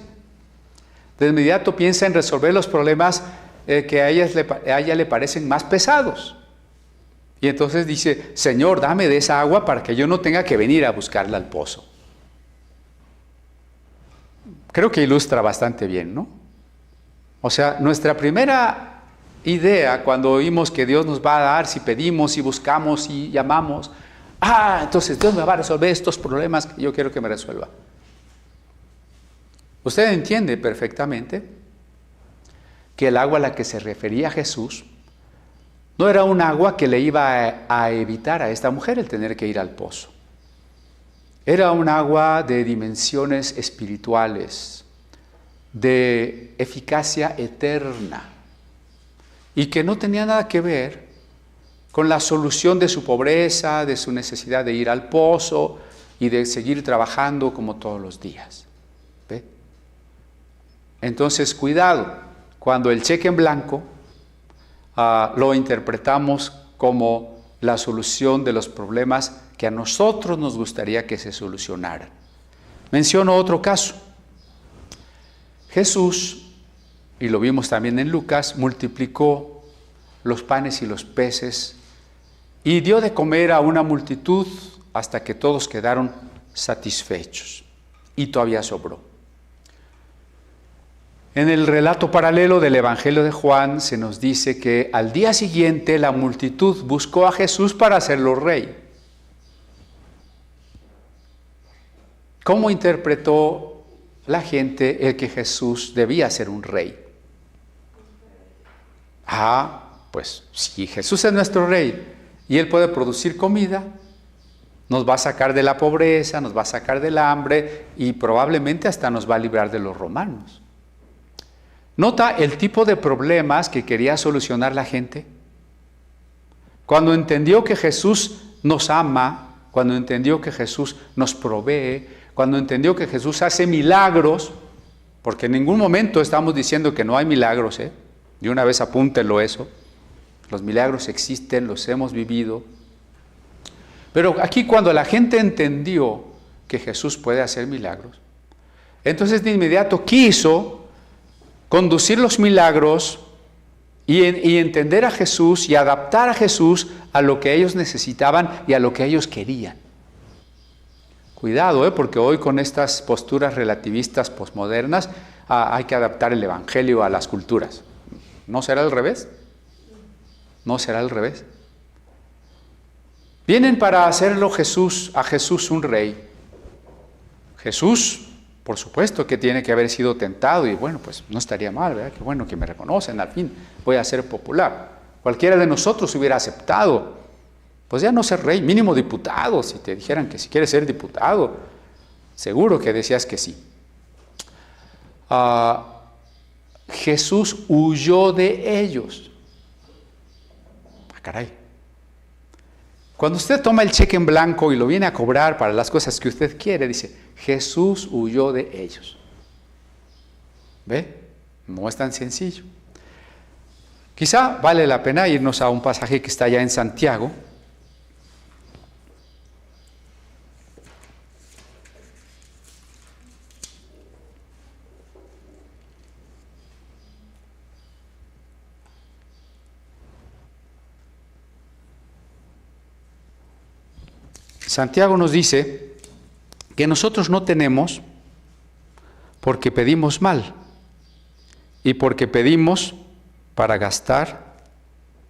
Speaker 1: De inmediato piensa en resolver los problemas que a ella le parecen más pesados. Y entonces dice, Señor, dame de esa agua para que yo no tenga que venir a buscarla al pozo. Creo que ilustra bastante bien, ¿no? O sea, nuestra primera idea cuando oímos que Dios nos va a dar, si pedimos, si buscamos, si llamamos, entonces Dios me va a resolver estos problemas que yo quiero que me resuelva. Usted entiende perfectamente que el agua a la que se refería Jesús no era un agua que le iba a evitar a esta mujer el tener que ir al pozo. Era un agua de dimensiones espirituales, de eficacia eterna, y que no tenía nada que ver con la solución de su pobreza, de su necesidad de ir al pozo y de seguir trabajando como todos los días. ¿Ve? Entonces, cuidado, cuando el cheque en blanco lo interpretamos como la solución de los problemas que a nosotros nos gustaría que se solucionaran. Menciono otro caso. Jesús, y lo vimos también en Lucas, multiplicó los panes y los peces y dio de comer a una multitud hasta que todos quedaron satisfechos y todavía sobró. En el relato paralelo del Evangelio de Juan se nos dice que al día siguiente la multitud buscó a Jesús para hacerlo rey. ¿Cómo interpretó la gente el que Jesús debía ser un rey? Pues si Jesús es nuestro rey y Él puede producir comida, nos va a sacar de la pobreza, nos va a sacar del hambre y probablemente hasta nos va a librar de los romanos. ¿Nota el tipo de problemas que quería solucionar la gente? Cuando entendió que Jesús nos ama, cuando entendió que Jesús nos provee, cuando entendió que Jesús hace milagros, porque en ningún momento estamos diciendo que no hay milagros, de una vez apúntelo eso, los milagros existen, los hemos vivido, pero aquí cuando la gente entendió que Jesús puede hacer milagros, entonces de inmediato quiso conducir los milagros y entender a Jesús y adaptar a Jesús a lo que ellos necesitaban y a lo que ellos querían. Cuidado, porque hoy con estas posturas relativistas posmodernas hay que adaptar el Evangelio a las culturas. ¿No será al revés? ¿No será al revés? Vienen para hacerlo a Jesús un rey. Jesús, por supuesto que tiene que haber sido tentado y bueno, pues no estaría mal, ¿verdad? Qué bueno que me reconocen, al fin voy a ser popular. Cualquiera de nosotros hubiera aceptado, pues ya no ser rey, mínimo diputado, si te dijeran que si quieres ser diputado, seguro que decías que sí. Jesús huyó de ellos. Caray. Cuando usted toma el cheque en blanco y lo viene a cobrar para las cosas que usted quiere, dice, Jesús huyó de ellos. ¿Ve? No es tan sencillo. Quizá vale la pena irnos a un pasaje que está ya en Santiago. Santiago nos dice que nosotros no tenemos porque pedimos mal y porque pedimos para gastar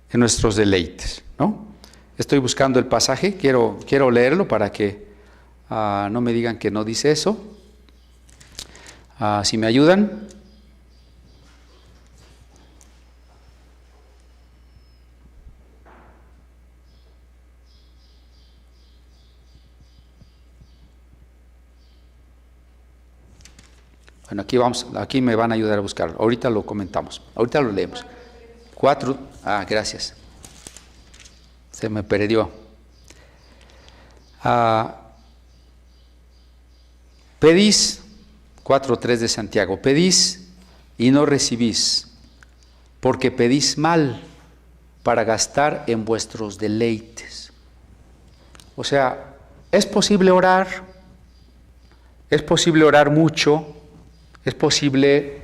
Speaker 1: en nuestros deleites, ¿no? Estoy buscando el pasaje, quiero leerlo para que no me digan que no dice eso. Si me ayudan. Bueno, aquí me van a ayudar a buscarlo. Ahorita lo comentamos, ahorita lo leemos. 4, gracias. Se me perdió. Pedís, 4:3 de Santiago, pedís y no recibís, porque pedís mal para gastar en vuestros deleites. O sea, es posible orar mucho. ¿Es posible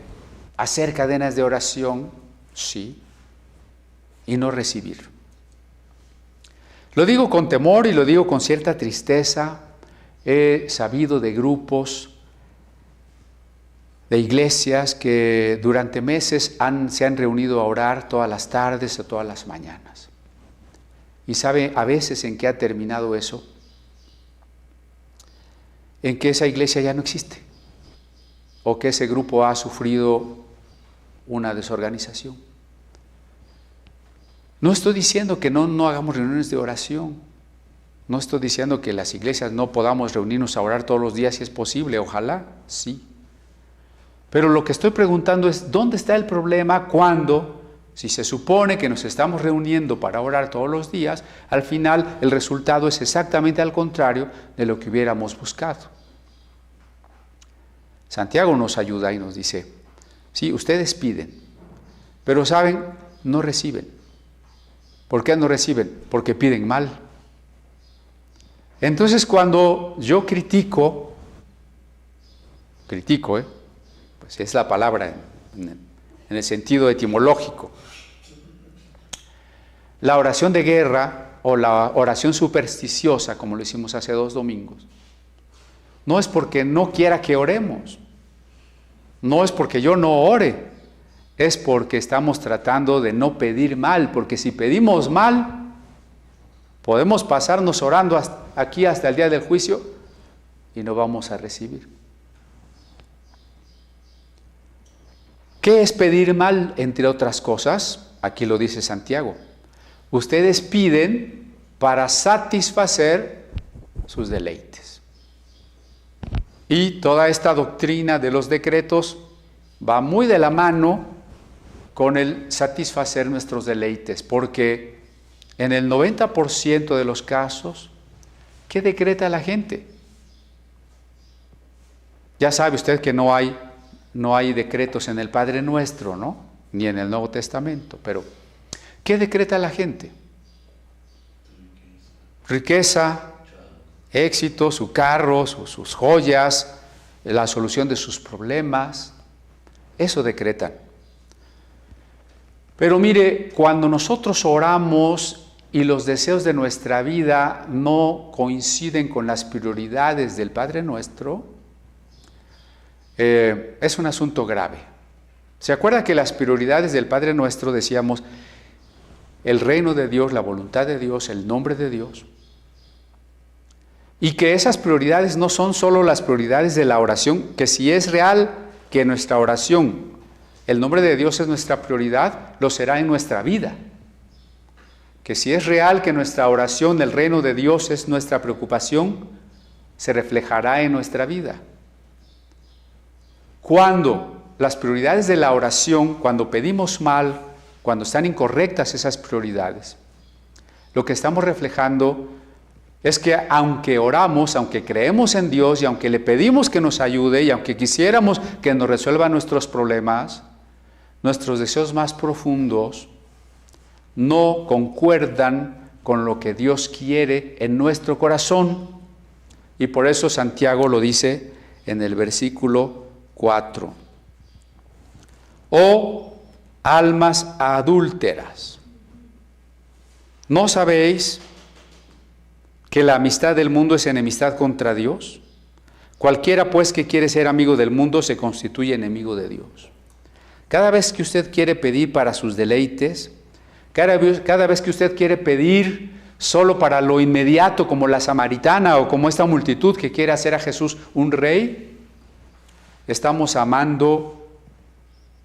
Speaker 1: hacer cadenas de oración? Sí. Y no recibir. Lo digo con temor y lo digo con cierta tristeza. He sabido de grupos, de iglesias que durante meses se han reunido a orar todas las tardes o todas las mañanas. ¿Y sabe a veces en qué ha terminado eso? En que esa iglesia ya no existe. O que ese grupo ha sufrido una desorganización. No estoy diciendo que no hagamos reuniones de oración. No estoy diciendo que las iglesias no podamos reunirnos a orar todos los días si es posible. Ojalá, sí. Pero lo que estoy preguntando es, ¿dónde está el problema cuando, si se supone que nos estamos reuniendo para orar todos los días, al final el resultado es exactamente al contrario de lo que hubiéramos buscado? Santiago nos ayuda y nos dice, sí, ustedes piden, pero ¿saben? No reciben. ¿Por qué no reciben? Porque piden mal. Entonces cuando yo critico, pues es la palabra en el sentido etimológico, la oración de guerra o la oración supersticiosa, como lo hicimos hace 2 domingos, no es porque no quiera que oremos, No es porque yo no ore, es porque estamos tratando de no pedir mal, porque si pedimos mal, podemos pasarnos orando aquí hasta el día del juicio y no vamos a recibir. ¿Qué es pedir mal, entre otras cosas? Aquí lo dice Santiago. Ustedes piden para satisfacer sus deleites. Y toda esta doctrina de los decretos va muy de la mano con el satisfacer nuestros deleites, porque en el 90% de los casos, ¿qué decreta la gente? Ya sabe usted que no hay decretos en el Padre Nuestro, ¿no? Ni en el Nuevo Testamento, pero ¿qué decreta la gente? Riqueza, éxito, su carro, sus joyas, la solución de sus problemas, eso decretan. Pero mire, cuando nosotros oramos y los deseos de nuestra vida no coinciden con las prioridades del Padre Nuestro, es un asunto grave. ¿Se acuerda que las prioridades del Padre Nuestro decíamos el reino de Dios, la voluntad de Dios, el nombre de Dios? Y que esas prioridades no son solo las prioridades de la oración, que si es real que nuestra oración, el nombre de Dios es nuestra prioridad, lo será en nuestra vida. Que si es real que nuestra oración, el reino de Dios es nuestra preocupación, se reflejará en nuestra vida. Cuando las prioridades de la oración, cuando pedimos mal, cuando están incorrectas esas prioridades, lo que estamos reflejando es que aunque oramos, aunque creemos en Dios y aunque le pedimos que nos ayude y aunque quisiéramos que nos resuelva nuestros problemas, nuestros deseos más profundos no concuerdan con lo que Dios quiere en nuestro corazón. Y por eso Santiago lo dice en el versículo 4. Oh almas adúlteras, ¿no sabéis que la amistad del mundo es enemistad contra Dios? Cualquiera pues que quiere ser amigo del mundo se constituye enemigo de Dios. Cada vez que usted quiere pedir para sus deleites, cada vez que usted quiere pedir solo para lo inmediato, como la samaritana o como esta multitud que quiere hacer a Jesús un rey, estamos amando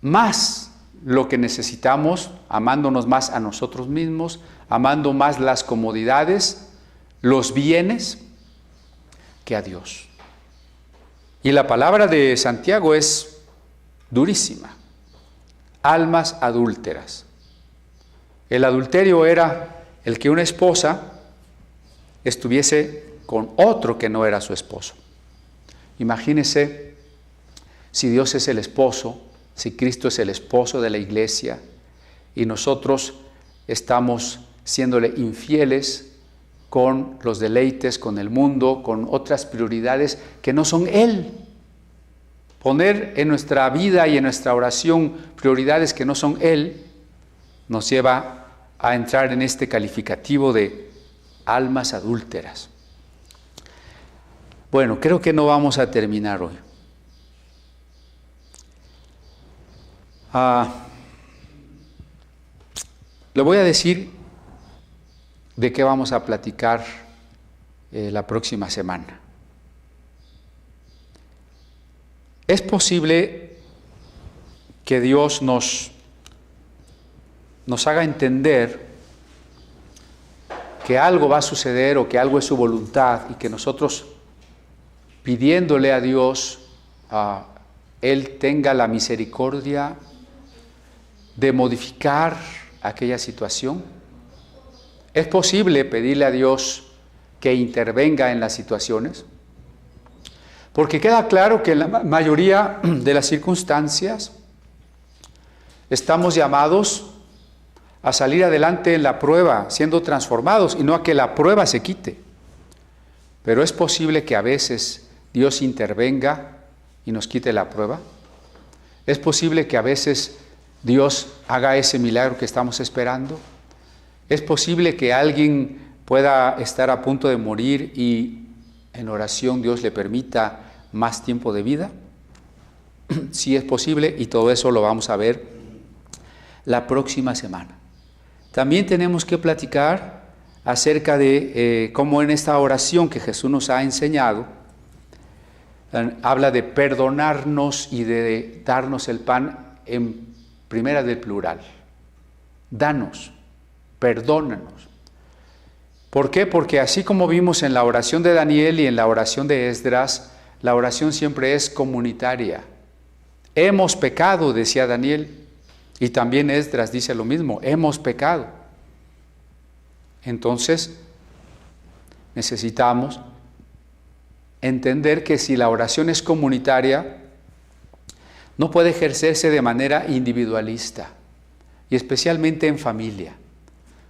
Speaker 1: más lo que necesitamos, amándonos más a nosotros mismos, amando más las comodidades, los bienes, que a Dios. Y la palabra de Santiago es durísima. Almas adúlteras. El adulterio era el que una esposa estuviese con otro que no era su esposo. Imagínese si Dios es el esposo, si Cristo es el esposo de la iglesia y nosotros estamos siéndole infieles con los deleites, con el mundo, con otras prioridades que no son Él. Poner en nuestra vida y en nuestra oración prioridades que no son Él nos lleva a entrar en este calificativo de almas adúlteras. Bueno, creo que no vamos a terminar hoy. Le voy a decir de qué vamos a platicar la próxima semana. Es posible que Dios nos haga entender que algo va a suceder o que algo es su voluntad y que nosotros, pidiéndole a Dios, Él tenga la misericordia de modificar aquella situación. Es posible pedirle a Dios que intervenga en las situaciones, porque queda claro que en la mayoría de las circunstancias estamos llamados a salir adelante en la prueba, siendo transformados, y no a que la prueba se quite. Pero es posible que a veces Dios intervenga y nos quite la prueba. Es posible que a veces Dios haga ese milagro que estamos esperando. Es posible que alguien pueda estar a punto de morir y en oración Dios le permita más tiempo de vida. si es posible, y todo eso lo vamos a ver la próxima semana. También tenemos que platicar acerca de cómo en esta oración que Jesús nos ha enseñado, habla de perdonarnos y de darnos el pan en primera del plural. Danos, perdónanos. ¿Por qué? Porque así como vimos en la oración de Daniel y en la oración de Esdras, la oración siempre es comunitaria. Hemos pecado, decía Daniel, y también Esdras dice lo mismo, hemos pecado. Entonces, necesitamos entender que si la oración es comunitaria, no puede ejercerse de manera individualista, y especialmente en familia.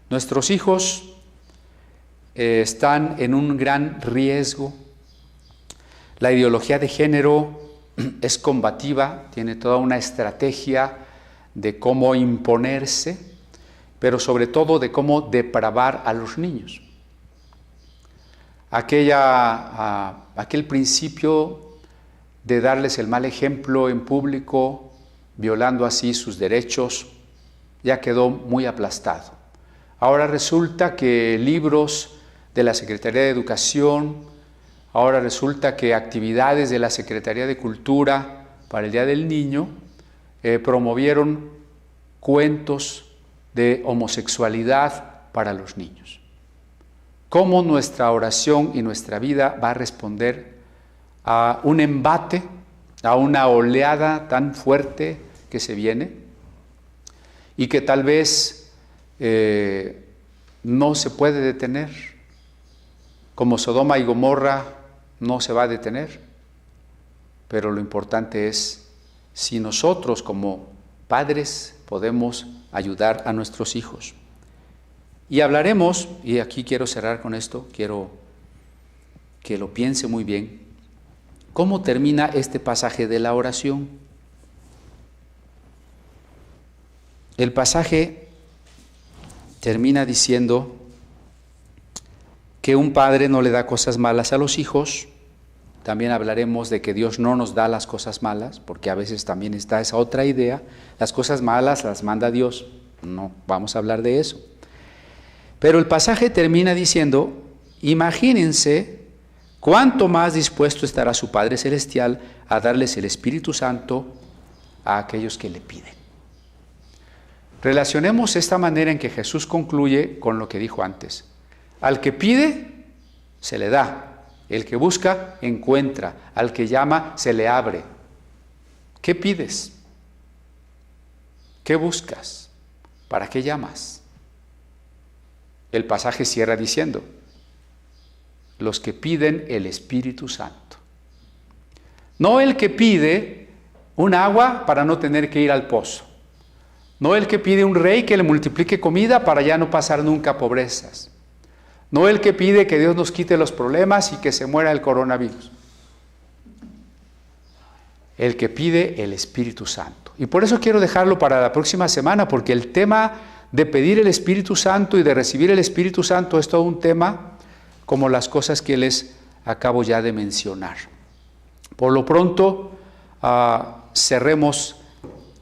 Speaker 1: Nuestros hijos están en un gran riesgo. La ideología de género es combativa, tiene toda una estrategia de cómo imponerse, pero sobre todo de cómo depravar a los niños. Aquel principio de darles el mal ejemplo en público, violando así sus derechos, ya quedó muy aplastado. Ahora resulta que libros de la Secretaría de Educación, ahora resulta que actividades de la Secretaría de Cultura para el Día del Niño promovieron cuentos de homosexualidad para los niños. ¿Cómo nuestra oración y nuestra vida va a responder a un embate, a una oleada tan fuerte que se viene y que tal vez no se puede detener? Como Sodoma y Gomorra no se va a detener, pero lo importante es si nosotros como padres podemos ayudar a nuestros hijos. Y hablaremos, y aquí quiero cerrar con esto, quiero que lo piense muy bien, ¿cómo termina este pasaje de la oración? El pasaje termina diciendo que un padre no le da cosas malas a los hijos. También hablaremos de que Dios no nos da las cosas malas, porque a veces también está esa otra idea. Las cosas malas las manda Dios. No, vamos a hablar de eso. Pero el pasaje termina diciendo, imagínense cuánto más dispuesto estará su Padre Celestial a darles el Espíritu Santo a aquellos que le piden. Relacionemos esta manera en que Jesús concluye con lo que dijo antes. Al que pide, se le da. El que busca, encuentra. Al que llama, se le abre. ¿Qué pides? ¿Qué buscas? ¿Para qué llamas? El pasaje cierra diciendo, los que piden el Espíritu Santo. No el que pide un agua para no tener que ir al pozo. No el que pide un rey que le multiplique comida para ya no pasar nunca pobrezas. No el que pide que Dios nos quite los problemas y que se muera el coronavirus. El que pide el Espíritu Santo. Y por eso quiero dejarlo para la próxima semana, porque el tema de pedir el Espíritu Santo y de recibir el Espíritu Santo es todo un tema como las cosas que les acabo ya de mencionar. Por lo pronto, cerremos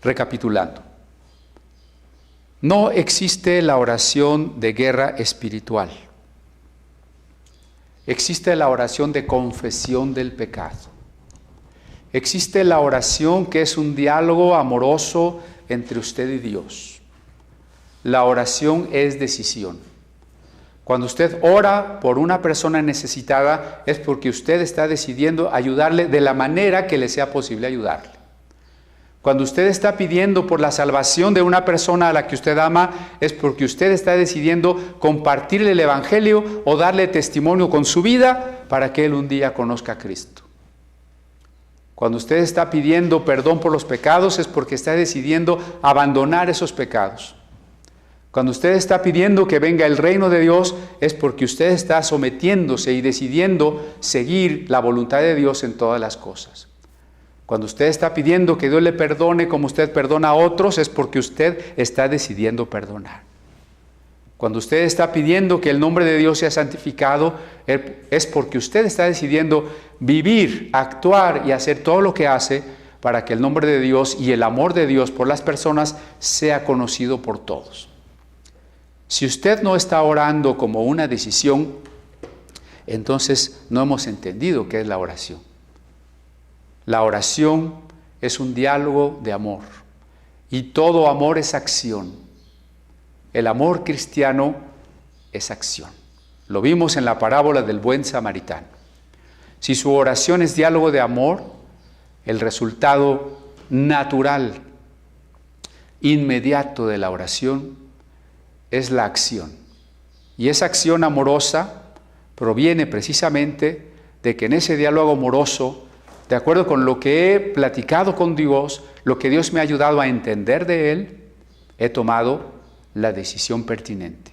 Speaker 1: recapitulando. No existe la oración de guerra espiritual. Existe la oración de confesión del pecado. Existe la oración que es un diálogo amoroso entre usted y Dios. La oración es decisión. Cuando usted ora por una persona necesitada es porque usted está decidiendo ayudarle de la manera que le sea posible ayudarle. Cuando usted está pidiendo por la salvación de una persona a la que usted ama, es porque usted está decidiendo compartirle el Evangelio o darle testimonio con su vida para que él un día conozca a Cristo. Cuando usted está pidiendo perdón por los pecados, es porque está decidiendo abandonar esos pecados. Cuando usted está pidiendo que venga el reino de Dios, es porque usted está sometiéndose y decidiendo seguir la voluntad de Dios en todas las cosas. Cuando usted está pidiendo que Dios le perdone como usted perdona a otros, es porque usted está decidiendo perdonar. Cuando usted está pidiendo que el nombre de Dios sea santificado, es porque usted está decidiendo vivir, actuar y hacer todo lo que hace para que el nombre de Dios y el amor de Dios por las personas sea conocido por todos. Si usted no está orando como una decisión, entonces no hemos entendido qué es la oración. La oración es un diálogo de amor y todo amor es acción. El amor cristiano es acción. Lo vimos en la parábola del buen samaritano. Si su oración es diálogo de amor, el resultado natural, inmediato de la oración es la acción. Y esa acción amorosa proviene precisamente de que en ese diálogo amoroso, de acuerdo con lo que he platicado con Dios, lo que Dios me ha ayudado a entender de Él, he tomado la decisión pertinente.